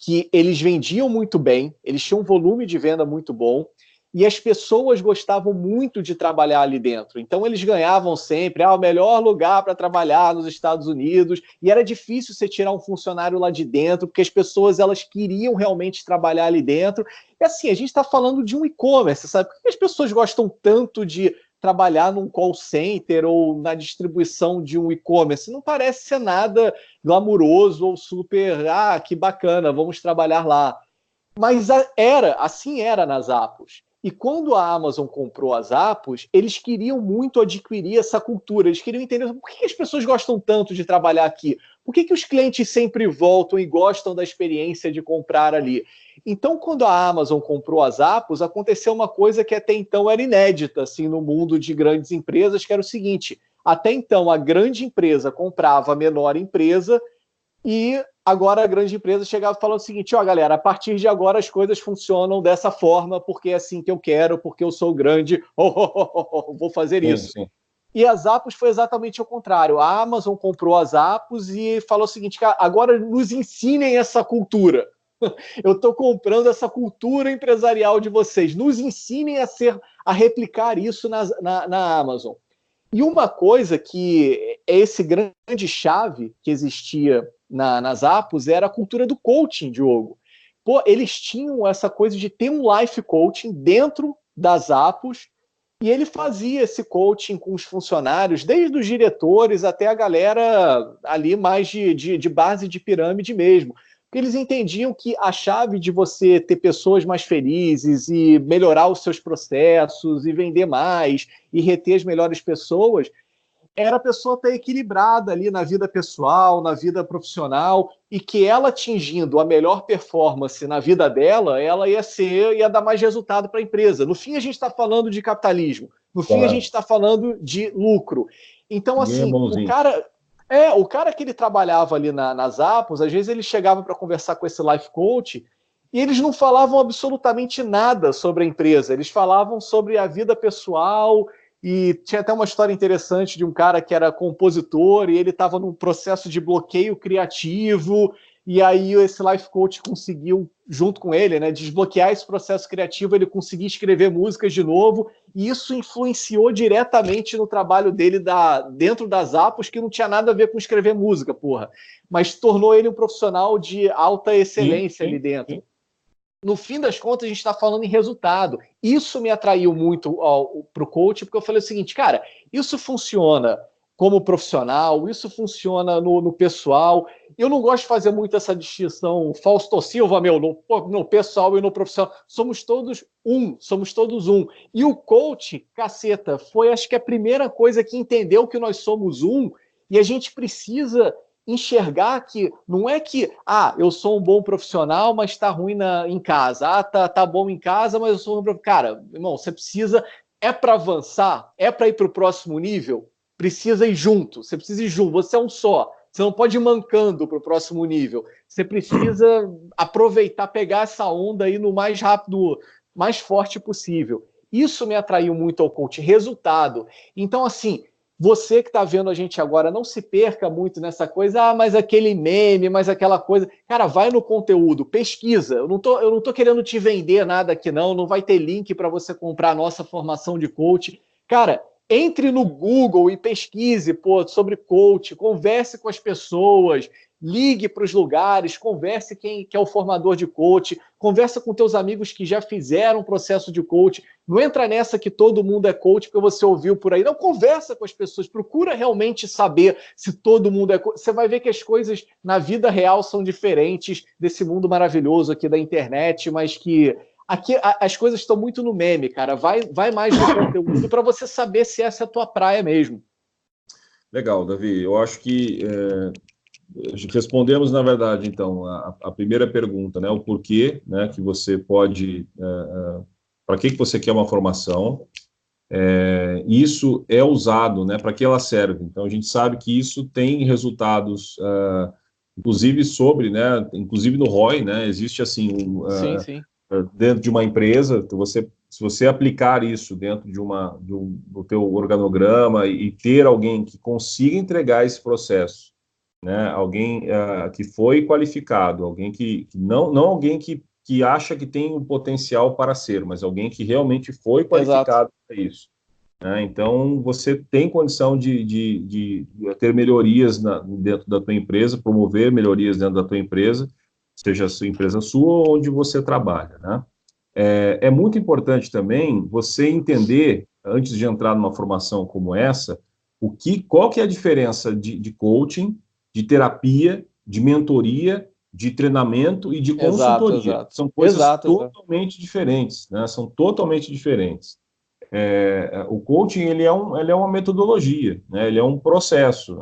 que eles vendiam muito bem, eles tinham um volume de venda muito bom, e as pessoas gostavam muito de trabalhar ali dentro. Então eles ganhavam sempre o melhor lugar para trabalhar nos Estados Unidos, e era difícil você tirar um funcionário lá de dentro, porque as pessoas elas queriam realmente trabalhar ali dentro. E assim, a gente está falando de um e-commerce, sabe? Por que as pessoas gostam tanto de trabalhar num call center ou na distribuição de um e-commerce? Não parece ser nada glamuroso ou super, que bacana, vamos trabalhar lá. Mas assim era nas Zappos. E quando a Amazon comprou as Zappos, eles queriam muito adquirir essa cultura, eles queriam entender por que as pessoas gostam tanto de trabalhar aqui, por que os clientes sempre voltam e gostam da experiência de comprar ali. Então, quando a Amazon comprou as Zappos, aconteceu uma coisa que até então era inédita assim, no mundo de grandes empresas, que era o seguinte, até então a grande empresa comprava a menor empresa, e agora a grande empresa chegava e falou o seguinte, galera, a partir de agora as coisas funcionam dessa forma, porque é assim que eu quero, porque eu sou grande, vou fazer isso. Sim. E a Zappos foi exatamente o contrário. A Amazon comprou a Zappos e falou o seguinte, agora nos ensinem essa cultura. Eu estou comprando essa cultura empresarial de vocês. Nos ensinem a replicar isso na Amazon. E uma coisa que é esse grande chave que existia nas Zappos era a cultura do coaching, Diogo. Eles tinham essa coisa de ter um life coaching dentro das Zappos, e ele fazia esse coaching com os funcionários, desde os diretores até a galera ali mais de base de pirâmide mesmo. Porque eles entendiam que a chave de você ter pessoas mais felizes e melhorar os seus processos e vender mais e reter as melhores pessoas era a pessoa estar equilibrada ali na vida pessoal, na vida profissional, e que ela atingindo a melhor performance na vida dela, ela ia dar mais resultado para a empresa. No fim, a gente está falando de capitalismo. No fim, a gente está falando de lucro. Então, assim, o cara que ele trabalhava ali nas Zappos, às vezes ele chegava para conversar com esse life coach e eles não falavam absolutamente nada sobre a empresa. Eles falavam sobre a vida pessoal. E tinha até uma história interessante de um cara que era compositor e ele estava num processo de bloqueio criativo, e aí esse life coach conseguiu, junto com ele, desbloquear esse processo criativo, ele conseguiu escrever músicas de novo, e isso influenciou diretamente no trabalho dele dentro das Zappos, que não tinha nada a ver com escrever música, mas tornou ele um profissional de alta excelência ali dentro. No fim das contas, a gente está falando em resultado. Isso me atraiu muito para o coach, porque eu falei o seguinte, cara, isso funciona como profissional, isso funciona no pessoal. Eu não gosto de fazer muito essa distinção Fausto Silva, no pessoal e no profissional. Somos todos um. E o coach, caceta, foi acho que a primeira coisa que entendeu que nós somos um, e a gente precisa enxergar que não é que eu sou um bom profissional, mas está ruim em casa. Tá bom em casa, mas eu sou um... Cara, irmão, você precisa... É para avançar? É para ir para o próximo nível? Precisa ir junto. Você precisa ir junto. Você é um só. Você não pode ir mancando para o próximo nível. Você precisa aproveitar, pegar essa onda aí no mais rápido, mais forte possível. Isso me atraiu muito ao coach. Resultado. Então, assim... Você que está vendo a gente agora, não se perca muito nessa coisa, mas aquele meme, mas aquela coisa. Cara, vai no conteúdo, pesquisa. Eu não tô querendo te vender nada aqui, não vai ter link para você comprar a nossa formação de coach. Cara, entre no Google e pesquise sobre coach, converse com as pessoas, ligue para os lugares, converse quem que é o formador de coach, conversa com teus amigos que já fizeram um processo de coach, não entra nessa que todo mundo é coach porque você ouviu por aí. Não, conversa com as pessoas, procura realmente saber se todo mundo é coach. Você vai ver que as coisas na vida real são diferentes desse mundo maravilhoso aqui da internet, mas que aqui as coisas estão muito no meme, cara. Vai mais no conteúdo para você saber se essa é a tua praia mesmo. Legal, Davi. Eu acho que respondemos, na verdade, então, a primeira pergunta, né? O porquê, né? Que você pode... para que você quer uma formação? Isso é usado, né? Para que ela serve? Então, a gente sabe que isso tem resultados, inclusive sobre, né? Inclusive no ROI, né? Existe, assim, Sim. Dentro de uma empresa, se você aplicar isso dentro do teu organograma e ter alguém que consiga entregar esse processo, né? Alguém que foi qualificado, alguém que não alguém que acha que tem o potencial para ser, mas alguém que realmente foi qualificado para isso, né? Então, você tem condição de ter melhorias dentro da tua empresa, promover melhorias dentro da tua empresa, seja a sua empresa sua ou onde você trabalha, né? É muito importante também você entender, antes de entrar numa formação como essa, qual que é a diferença de coaching, de terapia, de mentoria, de treinamento e de consultoria. São coisas totalmente diferentes, né? São totalmente diferentes. O coaching ele é uma metodologia, né? Ele é um processo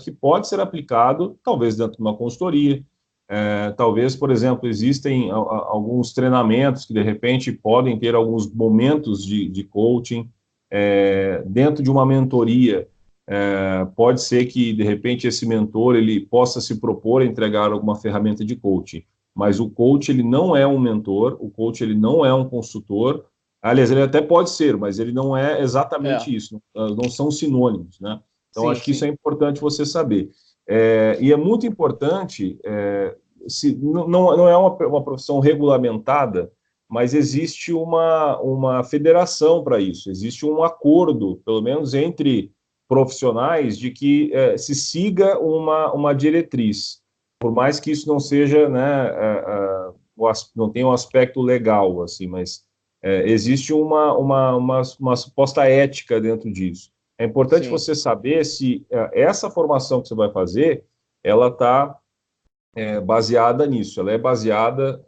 que pode ser aplicado, talvez dentro de uma consultoria, talvez, por exemplo, existem alguns treinamentos que, de repente, podem ter alguns momentos de coaching. Dentro de uma mentoria, pode ser que, de repente, esse mentor ele possa se propor a entregar alguma ferramenta de coaching, mas o coach ele não é um mentor, o coach ele não é um consultor. Aliás, ele até pode ser, mas ele não é exatamente isso, não são sinônimos, né? Então, acho que isso é importante você saber. E é muito importante, não é uma profissão regulamentada, mas existe uma federação para isso, existe um acordo, pelo menos entre profissionais, de que se siga uma diretriz, por mais que isso não seja, né, não tenha um aspecto legal, assim, mas existe uma suposta ética dentro disso. É importante você saber se essa formação que você vai fazer, ela está baseada nisso, ela é baseada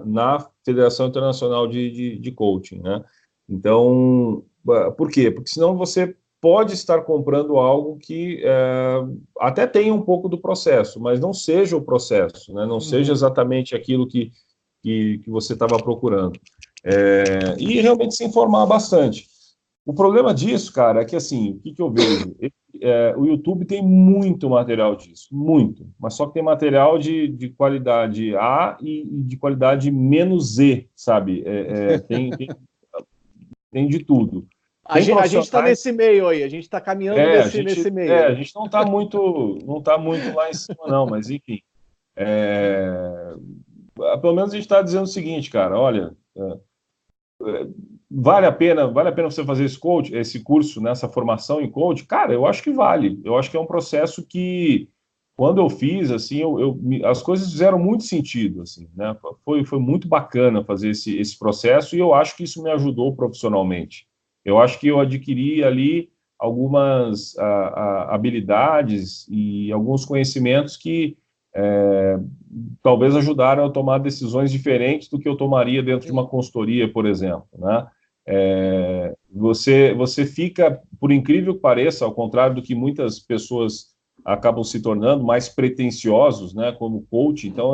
na Federação Internacional de Coaching, né? Então, por quê? Porque senão você pode estar comprando algo que até tenha um pouco do processo, mas não seja o processo, né? Não seja exatamente aquilo que você estava procurando. E realmente se informar bastante. O problema disso, cara, é que assim, o que eu vejo? O YouTube tem muito material disso, muito, mas só que tem material de qualidade A e de qualidade -Z, sabe? Tem de tudo. A gente está nesse meio aí, a gente está caminhando nesse meio. A gente não está muito lá em cima, não, mas enfim. Pelo menos a gente está dizendo o seguinte, cara, olha, vale a pena você fazer esse curso, nessa formação em coach? Cara, eu acho que vale. Eu acho que é um processo que, quando eu fiz, assim, as coisas fizeram muito sentido, assim, né? Foi muito bacana fazer esse processo e eu acho que isso me ajudou profissionalmente. Eu acho que eu adquiri ali algumas habilidades e alguns conhecimentos que talvez ajudaram a tomar decisões diferentes do que eu tomaria dentro de uma consultoria, por exemplo, né? Você fica, por incrível que pareça, ao contrário do que muitas pessoas acabam se tornando, mais pretensiosos, né, como coach. Então,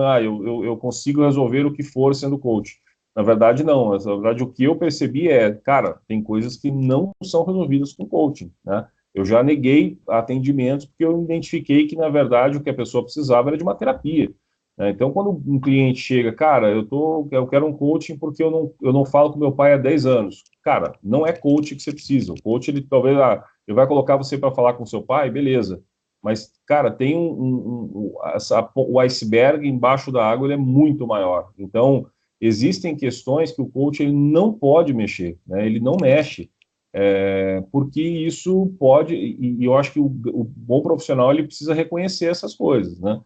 eu consigo resolver o que for sendo coach. Na verdade, não. Na verdade, o que eu percebi cara, tem coisas que não são resolvidas com coaching, né? Eu já neguei atendimentos porque eu identifiquei que, na verdade, o que a pessoa precisava era de uma terapia, né? Então, quando um cliente chega, cara, eu quero um coaching porque eu não falo com meu pai há 10 anos. Cara, não é coaching que você precisa. O coach, ele talvez ele vai colocar você para falar com seu pai, beleza. Mas, cara, tem o iceberg embaixo da água, ele é muito maior. Então, existem questões que o coach ele não pode mexer, né? Ele não mexe. Porque isso pode, e eu acho que o bom profissional ele precisa reconhecer essas coisas, né?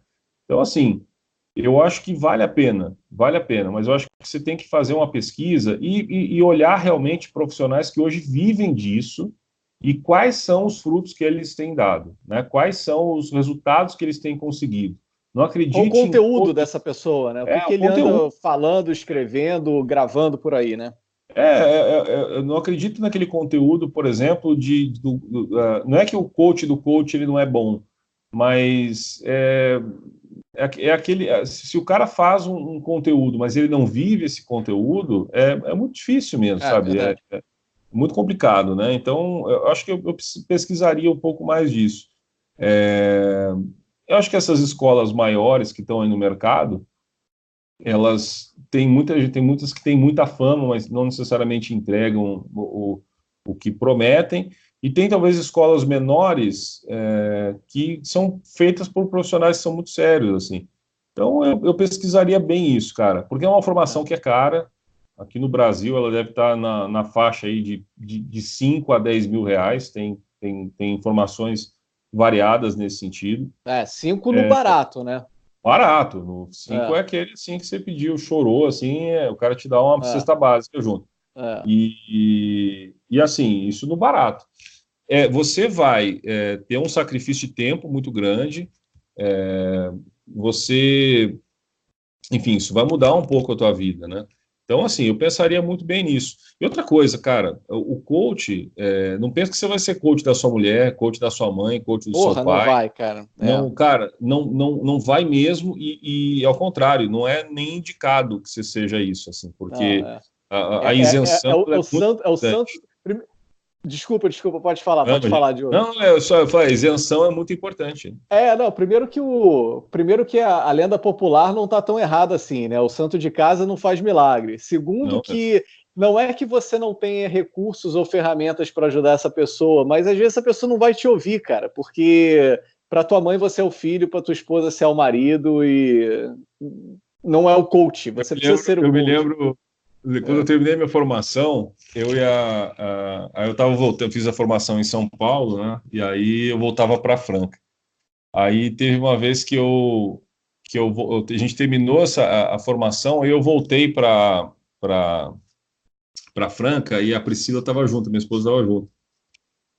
Então, assim, Eu acho que vale a pena, mas eu acho que você tem que fazer uma pesquisa e olhar realmente profissionais que hoje vivem disso e quais são os frutos que eles têm dado, né? Quais são os resultados que eles têm conseguido. Não Qual o acredite em conteúdo dessa pessoa, né? O que o ele anda conteúdo. falando, escrevendo, gravando por aí, né? Eu não acredito naquele conteúdo, por exemplo, não é que o coach do coach ele não é bom, mas se o cara faz um conteúdo, mas ele não vive esse conteúdo, é muito difícil mesmo, É sabe? verdade. É muito complicado, né? Então, eu acho que eu pesquisaria um pouco mais disso. É, eu acho que essas escolas maiores que estão aí no mercado, elas têm muita gente, tem muitas que têm muita fama, mas não necessariamente entregam o que prometem. E tem talvez escolas menores que são feitas por profissionais que são muito sérios, assim. Então eu pesquisaria bem isso, cara, porque é uma formação É. que é cara. Aqui no Brasil ela deve estar na faixa aí de 5 a 10 mil reais. Tem informações variadas nesse sentido. 5 no barato, né? Barato. No 5 É, é aquele assim que você pediu, chorou, assim, o cara te dá uma é, cesta básica junto. é. E assim, isso no barato. Você vai ter um sacrifício de tempo muito grande, você, enfim, isso vai mudar um pouco a tua vida, né? Então, assim, eu pensaria muito bem nisso. E outra coisa, cara, o coach, não pensa que você vai ser coach da sua mulher, coach da sua mãe, coach do seu Porra, não pai. vai, cara. Não, cara, não vai mesmo e ao contrário, não é nem indicado que você seja isso, assim, Não, porque é. a isenção O, é o muito santo, é o santo. importante. Desculpa, Não, pode imagina. falar, Diogo. Não, eu falei, a isenção é muito importante. Não, primeiro que a lenda popular não está tão errada assim, né? O santo de casa não faz milagre. Segundo Não, que não é que você não tenha recursos ou ferramentas para ajudar essa pessoa, mas às vezes essa pessoa não vai te ouvir, cara, porque para tua mãe você é o filho, para tua esposa você é o marido e não é o coach. Você precisa ser o eu me coach. lembro quando eu É. terminei minha formação, aí eu estava voltando, eu fiz a formação em São Paulo, né? E aí eu voltava para Franca. Aí teve uma vez a gente terminou a formação, aí eu voltei para Franca e a Priscila estava junto, minha esposa estava junto.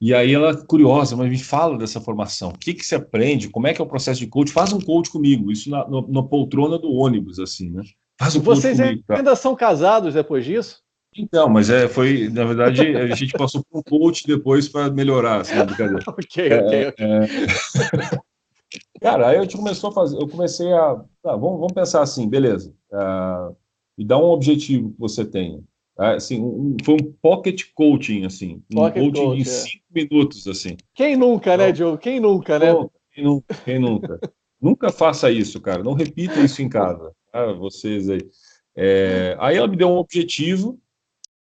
E aí ela, curiosa, mas me fala dessa formação. O que que você aprende? Como é que é o processo de coach? Faz um coach comigo. Isso na poltrona do ônibus, assim, né? Faz E um coach vocês comigo, tá? ainda são casados depois disso? Então, mas na verdade, a gente passou por um coach depois para melhorar, assim, na brincadeira. Ok, ok, É, ok. Cara, aí a gente começou a fazer, eu comecei vamos pensar assim, beleza, e dá um objetivo que você tenha. Assim, foi um pocket coaching, assim, um Pocket coaching em coach, é. 5 minutos, assim. Quem nunca, né, Então, Diogo? Quem nunca, né? pô, quem nunca? Quem nunca? Nunca faça isso, cara, não repita isso em casa, tá? Vocês aí. Aí ela me deu um objetivo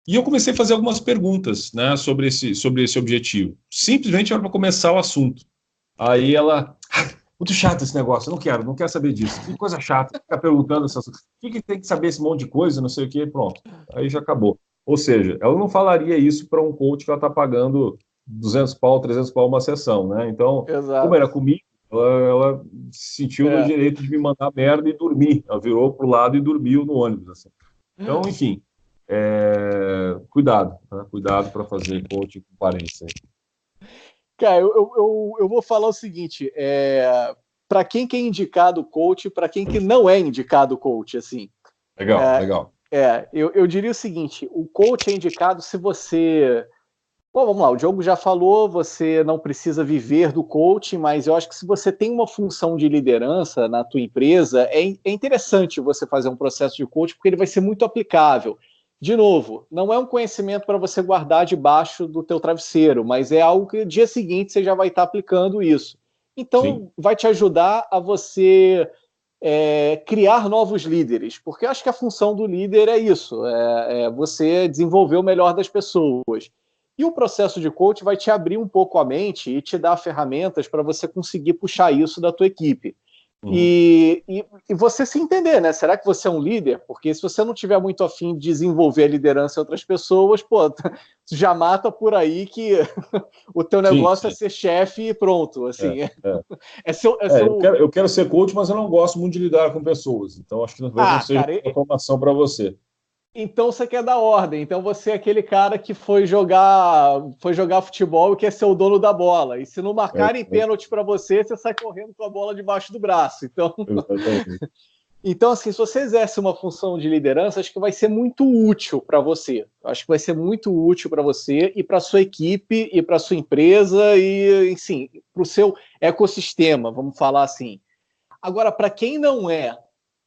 e eu comecei a fazer algumas perguntas, né, sobre esse objetivo. Simplesmente era para começar o assunto. Aí ela, muito chato esse negócio, eu não quero saber disso. Que coisa chata, ficar perguntando o que tem que saber esse monte de coisa, não sei o quê, pronto. Aí já acabou. Ou seja, ela não falaria isso para um coach que ela está pagando 200 pau, 300 pau uma sessão, né? Então, como era Exato. comigo, ela sentiu no É. direito de me mandar merda e dormir. Ela virou pro lado e dormiu no ônibus, assim. Então, enfim, cuidado, né? Cuidado para fazer coaching com parentes aí. Cara, eu vou falar o seguinte: para quem que é indicado coach, para quem que não é indicado coach, assim. Legal, legal. Eu diria o seguinte: o coach é indicado se você. Bom, vamos lá, o Diogo já falou, você não precisa viver do coaching, mas eu acho que se você tem uma função de liderança na tua empresa, é interessante você fazer um processo de coaching, porque ele vai ser muito aplicável. De novo, não é um conhecimento para você guardar debaixo do teu travesseiro, mas é algo que no dia seguinte você já vai estar aplicando isso. Sim, Então, vai te ajudar a você criar novos líderes, porque eu acho que a função do líder é isso, é você desenvolver o melhor das pessoas. E o processo de coach vai te abrir um pouco a mente e te dar ferramentas para você conseguir puxar isso da tua equipe. Uhum. E você se entender, né? Será que você é um líder? Porque se você não tiver muito afim de desenvolver a liderança em outras pessoas, pô, tu já mata por aí que o teu Sim, negócio é sim. ser chefe e pronto, É, assim. é. É seu, é Eu seu... quero ser coach, mas eu não gosto muito de lidar com pessoas. Então, acho que talvez não Ah, seja cara, uma formação para você. então você quer dar ordem. Então você é aquele cara que foi jogar futebol e quer ser o dono da bola. E se não É, marcarem pênalti para você, você sai correndo com a bola debaixo do braço. Então, exatamente. então, assim, se você exerce uma função de liderança, acho que vai ser muito útil para você. Acho que vai ser muito útil para você e para sua equipe e para sua empresa e, enfim, para o seu ecossistema, vamos falar assim. Agora, para quem não é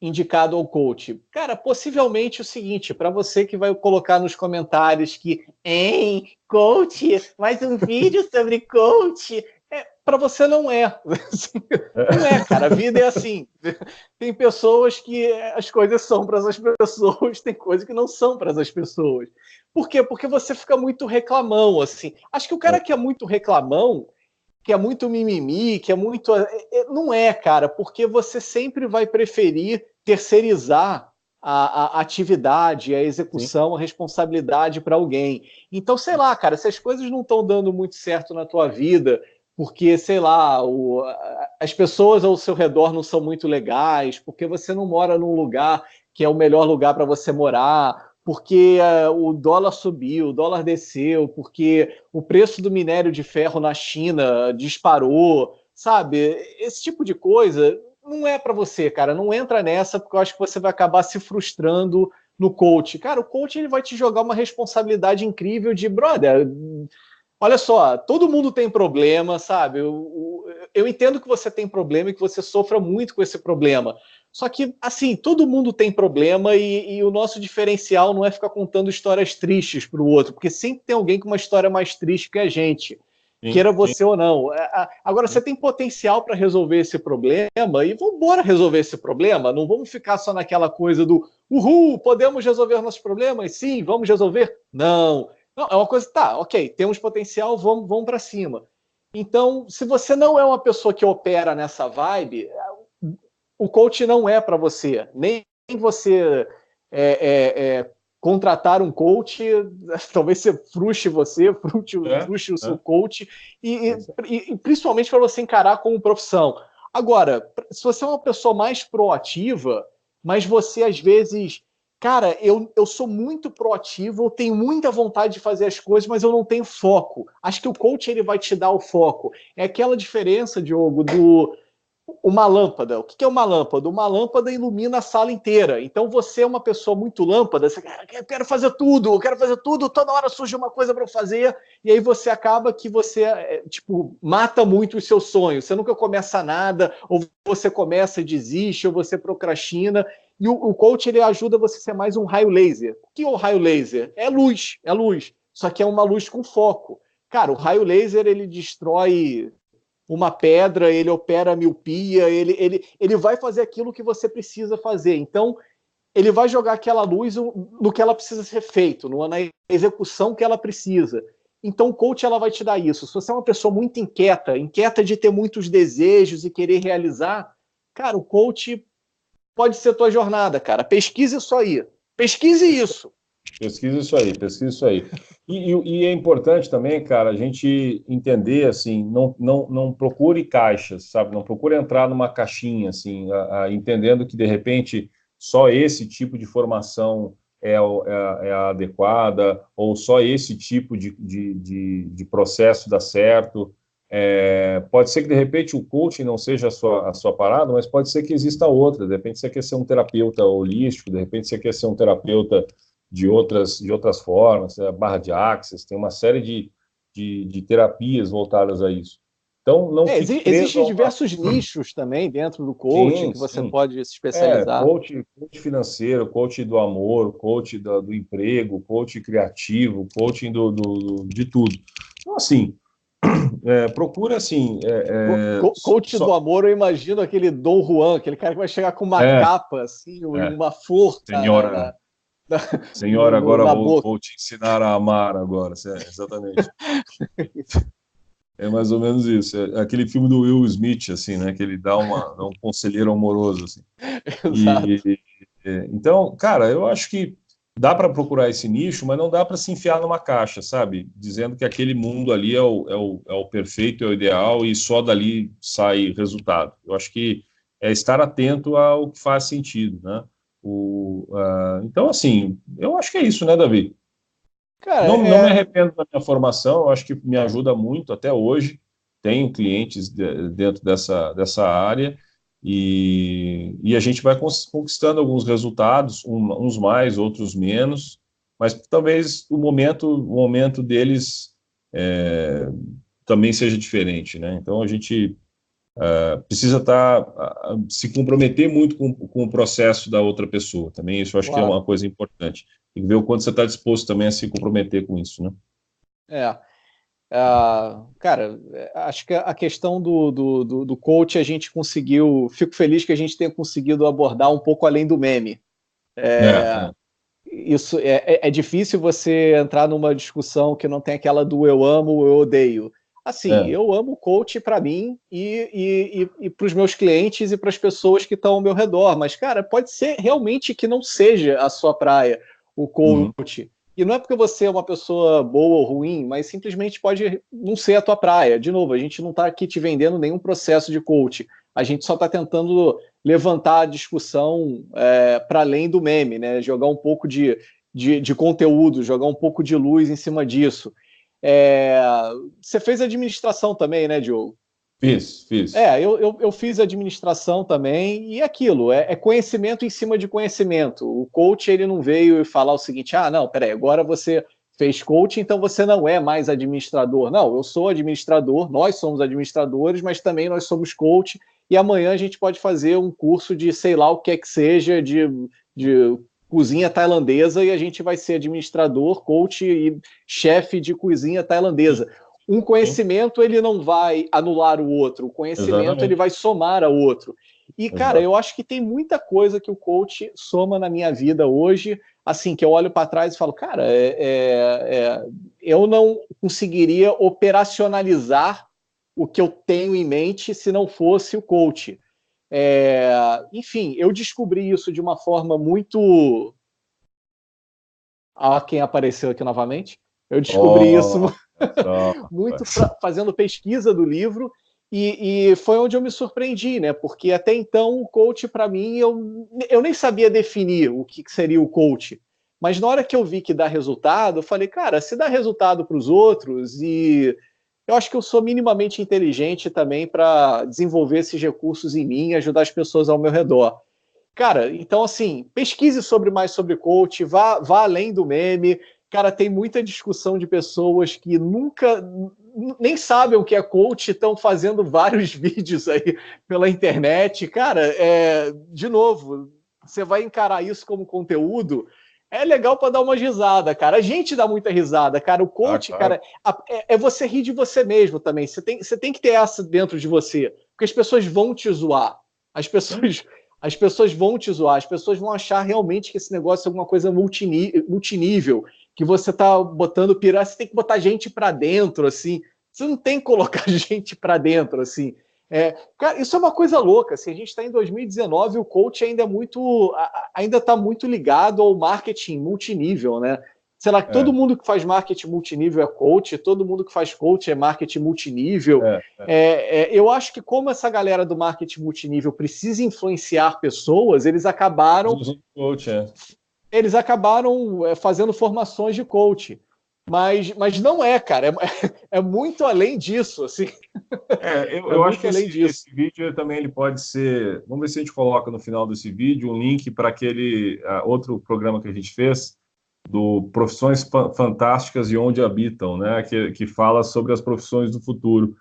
indicado ao coach, cara, possivelmente o seguinte, para você que vai colocar nos comentários que, hein, coach, mais um vídeo sobre coach, para você não é. Não é, cara. A vida é assim. Tem pessoas que as coisas são para essas pessoas, tem coisas que não são para essas pessoas. Por quê? Porque você fica muito reclamão, assim. Acho que o cara que é muito reclamão, que é muito mimimi, que é muito. Não é, cara, porque você sempre vai preferir terceirizar a atividade, a Sim. execução, a responsabilidade para alguém. Então, sei lá, cara, se as coisas não estão dando muito certo na tua vida, porque, sei lá, as pessoas ao seu redor não são muito legais, porque você não mora num lugar que é o melhor lugar para você morar, porque o dólar subiu, o dólar desceu, porque o preço do minério de ferro na China disparou, sabe? Esse tipo de coisa não é para você, cara. Não entra nessa, porque eu acho que você vai acabar se frustrando no coach. Cara, o coach ele vai te jogar uma responsabilidade incrível de, brother, olha só, todo mundo tem problema, sabe? Eu entendo que você tem problema e que você sofra muito com esse problema. Só que, assim, todo mundo tem problema e o nosso diferencial não é ficar contando histórias tristes para o outro, porque sempre tem alguém com uma história mais triste que a gente, Sim, queira sim, você ou não. Agora, você sim. tem potencial para resolver esse problema e vamos embora resolver esse problema. Não vamos ficar só naquela coisa do uhul, podemos resolver nossos problemas? Sim, vamos resolver? Não. Não, é uma coisa, tá, ok, temos potencial, vamos para cima. Então, se você não é uma pessoa que opera nessa vibe, o coach não é para você. Nem você contratar um coach, talvez você É, frustre o seu é, coach, é e, isso e principalmente para você encarar como profissão. Agora, se você é uma pessoa mais proativa, mas você às vezes. Cara, eu sou muito proativo, eu tenho muita vontade de fazer as coisas, mas eu não tenho foco. Acho que o coach ele vai te dar o foco. É aquela diferença, Diogo, do uma lâmpada. O que é uma lâmpada? Uma lâmpada ilumina a sala inteira. Então você é uma pessoa muito lâmpada, você eu quero fazer tudo, toda hora surge uma coisa para eu fazer, e aí você acaba que você tipo mata muito os seus sonhos. Você nunca começa nada, ou você começa e desiste, ou você procrastina. E o coach ele ajuda você a ser mais um raio laser. O que é o raio laser? É luz, é luz. Só que é uma luz com foco. Cara, o raio laser ele destrói uma pedra, ele opera a miopia, ele vai fazer aquilo que você precisa fazer. Então, ele vai jogar aquela luz no que ela precisa ser feito, na execução que ela precisa. Então, o coach ela vai te dar isso. Se você é uma pessoa muito inquieta de ter muitos desejos e querer realizar, cara, o coach pode ser tua jornada, cara. Pesquise isso aí. Pesquise isso. Pesquisa isso aí, pesquisa isso aí. E é importante também, cara, a gente entender, assim, não procure caixas, sabe? Não procure entrar numa caixinha, assim, entendendo que, de repente, só esse tipo de formação é a adequada, ou só esse tipo de processo dá certo. Pode ser que, de repente, o coaching não seja a sua parada, mas pode ser que exista outra. De repente, você quer ser um terapeuta holístico, de repente, você quer ser um terapeuta de outras formas, barra de axis, tem uma série de terapias voltadas a isso. Então, não fique preso Existem a uma. diversos nichos também dentro do coaching Sim, que você sim. pode se especializar. Coach financeiro, coach do amor, coach do emprego, coach criativo, coaching de tudo. Então, assim, procura assim. Coach do amor, eu imagino aquele Dom Juan, aquele cara que vai chegar com uma É, capa, assim, é. uma flor Senhora, na, senhora, agora na boca. vou te ensinar a amar agora. Exatamente. É mais ou menos isso. É aquele filme do Will Smith, assim, né? Que ele dá um conselheiro amoroso, assim. Exato. Então, cara, eu acho que dá para procurar esse nicho, mas não dá para se enfiar numa caixa, sabe? Dizendo que aquele mundo ali é o perfeito, é o ideal e só dali sai resultado. Eu acho que é estar atento ao que faz sentido, né? Então, assim, eu acho que é isso, né, Davi? Cara, Não me arrependo da minha formação, eu acho que me ajuda muito até hoje. Tenho clientes dentro dessa área e a gente vai conquistando alguns resultados, uns mais, outros menos, mas talvez o momento deles também seja diferente, né? Então a gente precisa se comprometer muito com o processo da outra pessoa. Também isso eu acho que é claro. uma coisa importante. Tem que ver o quanto você está disposto também a se comprometer com isso, né? É. Cara, acho que a questão do coach a gente conseguiu. Fico feliz que a gente tenha conseguido abordar um pouco além do meme. É, Isso é difícil você entrar numa discussão que não tem aquela do eu amo, eu odeio. Assim, é, eu amo coach para mim e para os meus clientes e para as pessoas que estão ao meu redor, mas, cara, pode ser realmente que não seja a sua praia o uhum, coach. E não é porque você é uma pessoa boa ou ruim, mas simplesmente pode não ser a tua praia. De novo, a gente não está aqui te vendendo nenhum processo de coach. A gente só está tentando levantar a discussão para além do meme, né? Jogar um pouco de conteúdo, jogar um pouco de luz em cima disso. É, Você fez administração também, né, Diogo? fiz. Eu fiz administração também, e aquilo, é conhecimento em cima de conhecimento. O coach, ele não veio falar o seguinte, não, peraí, agora você fez coach, então você não é mais administrador. Não, eu sou administrador, nós somos administradores, mas também nós somos coach, e amanhã a gente pode fazer um curso de sei lá o que é que seja, de cozinha tailandesa, e a gente vai ser administrador, coach e chefe de cozinha Sim, tailandesa. Um sim, conhecimento ele não vai anular o outro, o conhecimento ele exatamente. vai somar ao outro. E, cara, Exato. eu acho que tem muita coisa que o coach soma na minha vida hoje, assim, que eu olho para trás e falo, cara, eu não conseguiria operacionalizar o que eu tenho em mente se não fosse o coach. Enfim, eu descobri isso de uma forma muito. Ah, quem apareceu aqui novamente? Eu descobri isso Olha só, muito rapaz. fazendo pesquisa do livro e foi onde eu me surpreendi, né? Porque até então o coach, para mim, eu nem sabia definir o que seria o coach. Mas na hora que eu vi que dá resultado, eu falei, cara, se dá resultado para os outros, e eu acho que eu sou minimamente inteligente também para desenvolver esses recursos em mim e ajudar as pessoas ao meu redor. Cara, então assim, pesquise mais sobre coach, vá além do meme. Cara, tem muita discussão de pessoas que nunca nem sabem o que é coach, estão fazendo vários vídeos aí pela internet. Cara, de novo, você vai encarar isso como conteúdo. É legal para dar uma risada, cara. A gente dá muita risada, cara. O Ah, coach, claro. cara, é você rir de você mesmo também. Você tem que ter essa dentro de você, porque as pessoas vão te zoar. As Sim, pessoas as pessoas vão te zoar, as pessoas vão achar realmente que esse negócio é alguma coisa multinível, que você tá botando piranha, você tem que botar gente para dentro, assim. Você não tem que colocar gente para dentro, assim. Cara, isso é uma coisa louca. Assim, a gente está em 2019 e o coach ainda está muito ligado ao marketing multinível, né? Sei lá, todo é, mundo que faz marketing multinível é coach, todo mundo que faz coach é marketing multinível. é. Eu acho que como essa galera do marketing multinível precisa influenciar pessoas, eles acabaram Usando coach, é. eles acabaram fazendo formações de coach. Mas não é, cara. É muito além disso, assim. Eu, É eu acho que muito além esse disso. vídeo também ele pode ser. Vamos ver se a gente coloca no final desse vídeo um link para aquele outro programa que a gente fez do Profissões Fantásticas e Onde Habitam, né? Que fala sobre as profissões do futuro,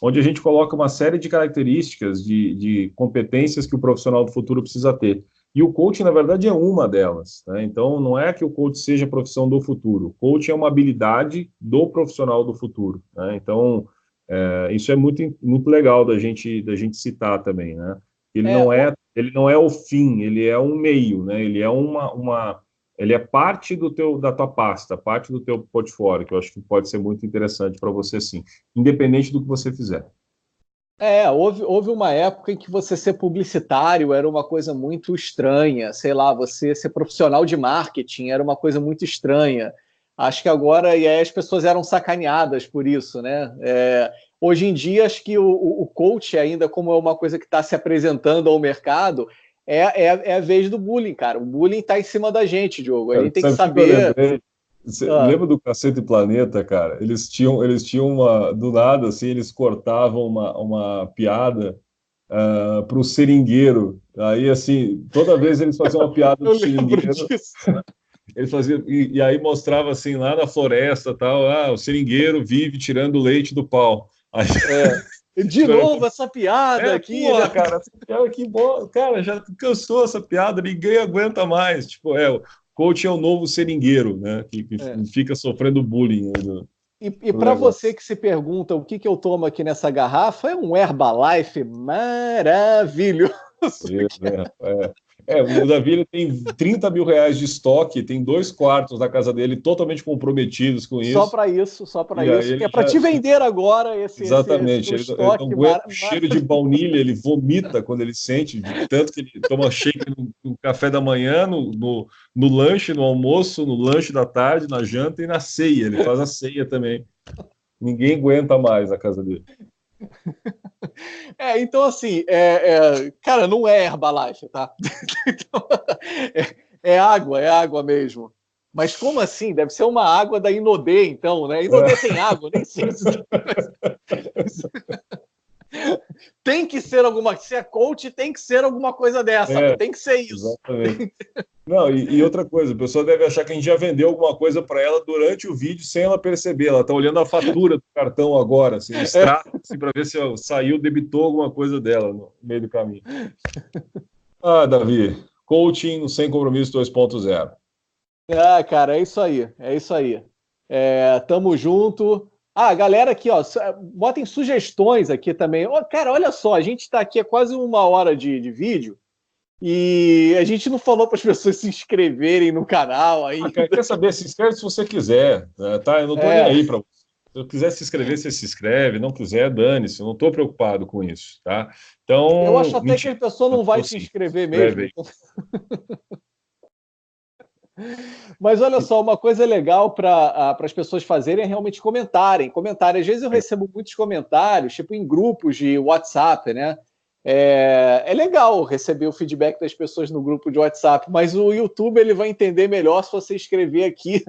onde a gente coloca uma série de características, de competências que o profissional do futuro precisa ter. E o coaching, na verdade, é uma delas, né? Então, não é que o coach seja a profissão do futuro. O coaching é uma habilidade do profissional do futuro, né? Então, isso é muito legal da gente citar também, né? Ele É, não é, ele não é o fim, ele é um meio, né? Ele é ele é parte da tua pasta, parte do teu portfólio, que eu acho que pode ser muito interessante para você, sim, independente do que você fizer. Houve uma época em que você ser publicitário era uma coisa muito estranha, sei lá, você ser profissional de marketing era uma coisa muito estranha. Acho que agora, e aí as pessoas eram sacaneadas por isso, né? Hoje em dia, acho que o coach, ainda como é uma coisa que está se apresentando ao mercado, é a vez do bullying, cara. O bullying está em cima da gente, Diogo. A Cara, gente tem que sabe o que eu saber. lembrei? Você Ah, lembra do Cacete Planeta, cara? Eles tinham do nada, assim, eles cortavam uma piada para o seringueiro. Aí, assim, toda vez eles faziam uma piada eu do lembro seringueiro, disso. eles faziam, e aí mostrava assim, lá na floresta, tal, o seringueiro vive tirando leite do pau. Aí, De novo essa piada aqui, né? porra, cara, essa piada que boa, cara, já cansou essa piada, ninguém aguenta mais. Tipo, o coach é o novo seringueiro, né? Que É. fica sofrendo bullying aí E no para você negócio. que se pergunta o que eu tomo aqui nessa garrafa, é um Herbalife maravilhoso. O Davi ele tem 30 mil reais de estoque, tem 2 quartos na casa dele totalmente comprometidos com isso, Só para e aí isso, que ele é para já. te vender agora esse Exatamente, teu ele não estoque. aguenta o cheiro de baunilha, ele vomita quando ele sente, de tanto que ele toma shake no café da manhã, no lanche, no almoço, no lanche da tarde, na janta e na ceia. Ele faz a ceia também. Ninguém aguenta mais a casa dele. Então assim, cara, não é Herbalife, tá? Então, é água mesmo. Mas como assim? Deve ser uma água da Inodê, então, né? Inodê tem água, nem sei se tem que ser alguma. Se é coach, tem que ser alguma coisa dessa, É, tem que ser isso. exatamente. Não, e outra coisa, a pessoa deve achar que a gente já vendeu alguma coisa para ela durante o vídeo sem ela perceber. Ela está olhando a fatura do cartão agora, assim, o extrato, assim, para ver se saiu, debitou alguma coisa dela no meio do caminho. Davi, coaching sem compromisso 2.0. Cara, é isso aí, é isso aí. Tamo junto. Galera aqui, ó, botem sugestões aqui também. Cara, olha só, a gente está aqui há quase uma hora de vídeo e a gente não falou para as pessoas se inscreverem no canal Cara, ainda. quer saber? Se inscreve se você quiser, né, tá? Eu não tô nem É, aí para você. Se eu quiser se inscrever, você se inscreve. Não quiser, dane-se. Eu não estou preocupado com isso, tá? eu acho Então, até que mentira. a pessoa Eu não vai tô se sim. inscrever Se inscreve mesmo. aí. Mas olha só, uma coisa legal para as pessoas fazerem é realmente comentarem. Comentarem. Às vezes eu recebo muitos comentários, tipo em grupos de WhatsApp, né? É legal receber o feedback das pessoas no grupo de WhatsApp, mas o YouTube ele vai entender melhor se você escrever aqui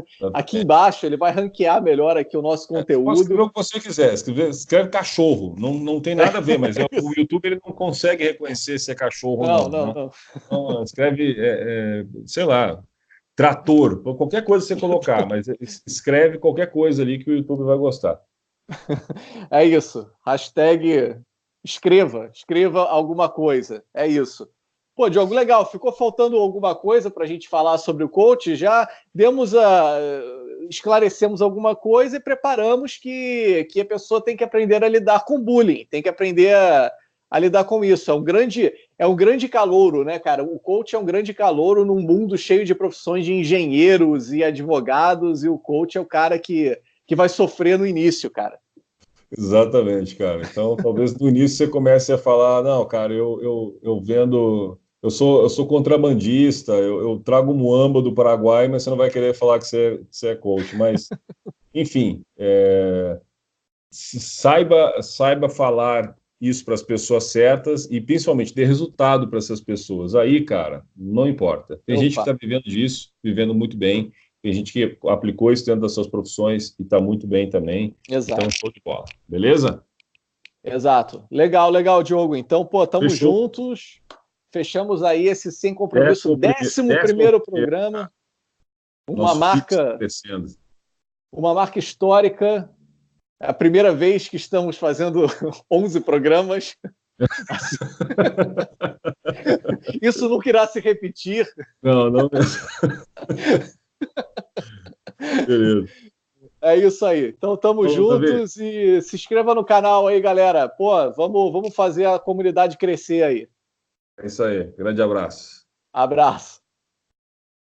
embaixo, ele vai ranquear melhor aqui o nosso Você pode escrever conteúdo. o que você quiser. Escreve cachorro. Não tem nada a ver, mas o YouTube ele não consegue reconhecer se é cachorro ou Não, não, não, né? não. Então, escreve, sei lá, trator, qualquer coisa que você colocar, mas escreve qualquer coisa ali que o YouTube vai gostar. É isso. Hashtag escreva alguma coisa. É isso. Pô, Diogo, legal. Ficou faltando alguma coisa para a gente falar sobre o coach? Já esclarecemos alguma coisa e preparamos que a pessoa tem que aprender a lidar com bullying, tem que aprender a lidar com isso. É um grande calouro, né, cara? O coach é um grande calouro num mundo cheio de profissões de engenheiros e advogados, e o coach é o cara que vai sofrer no início, cara. Exatamente, cara. Então, talvez no início você comece a falar, não, cara, eu vendo, eu sou contrabandista, eu trago muamba do Paraguai, mas você não vai querer falar que você é coach. Mas, enfim, saiba falar isso para as pessoas certas e principalmente ter resultado para essas pessoas. Aí, cara, não importa. Tem gente que Opa, está vivendo disso, vivendo muito bem. Tem gente que aplicou isso dentro das suas profissões e está muito bem também. Então, exato. show de bola. Beleza? Exato. Legal, legal, Diogo. Então, pô, estamos Fechou. juntos. Fechamos aí esse Sem Compromisso, Décimo primeiro, décimo décimo primeiro primeiro, programa. Uma nosso filho está marca, crescendo. uma marca histórica. É a primeira vez que estamos fazendo 11 programas. Isso nunca irá se repetir. Não, não mesmo. Beleza. É isso aí. Então, estamos Então, Davi, juntos e se inscreva no canal aí, galera. Pô, vamos fazer a comunidade crescer aí. é isso aí. Grande abraço. Abraço.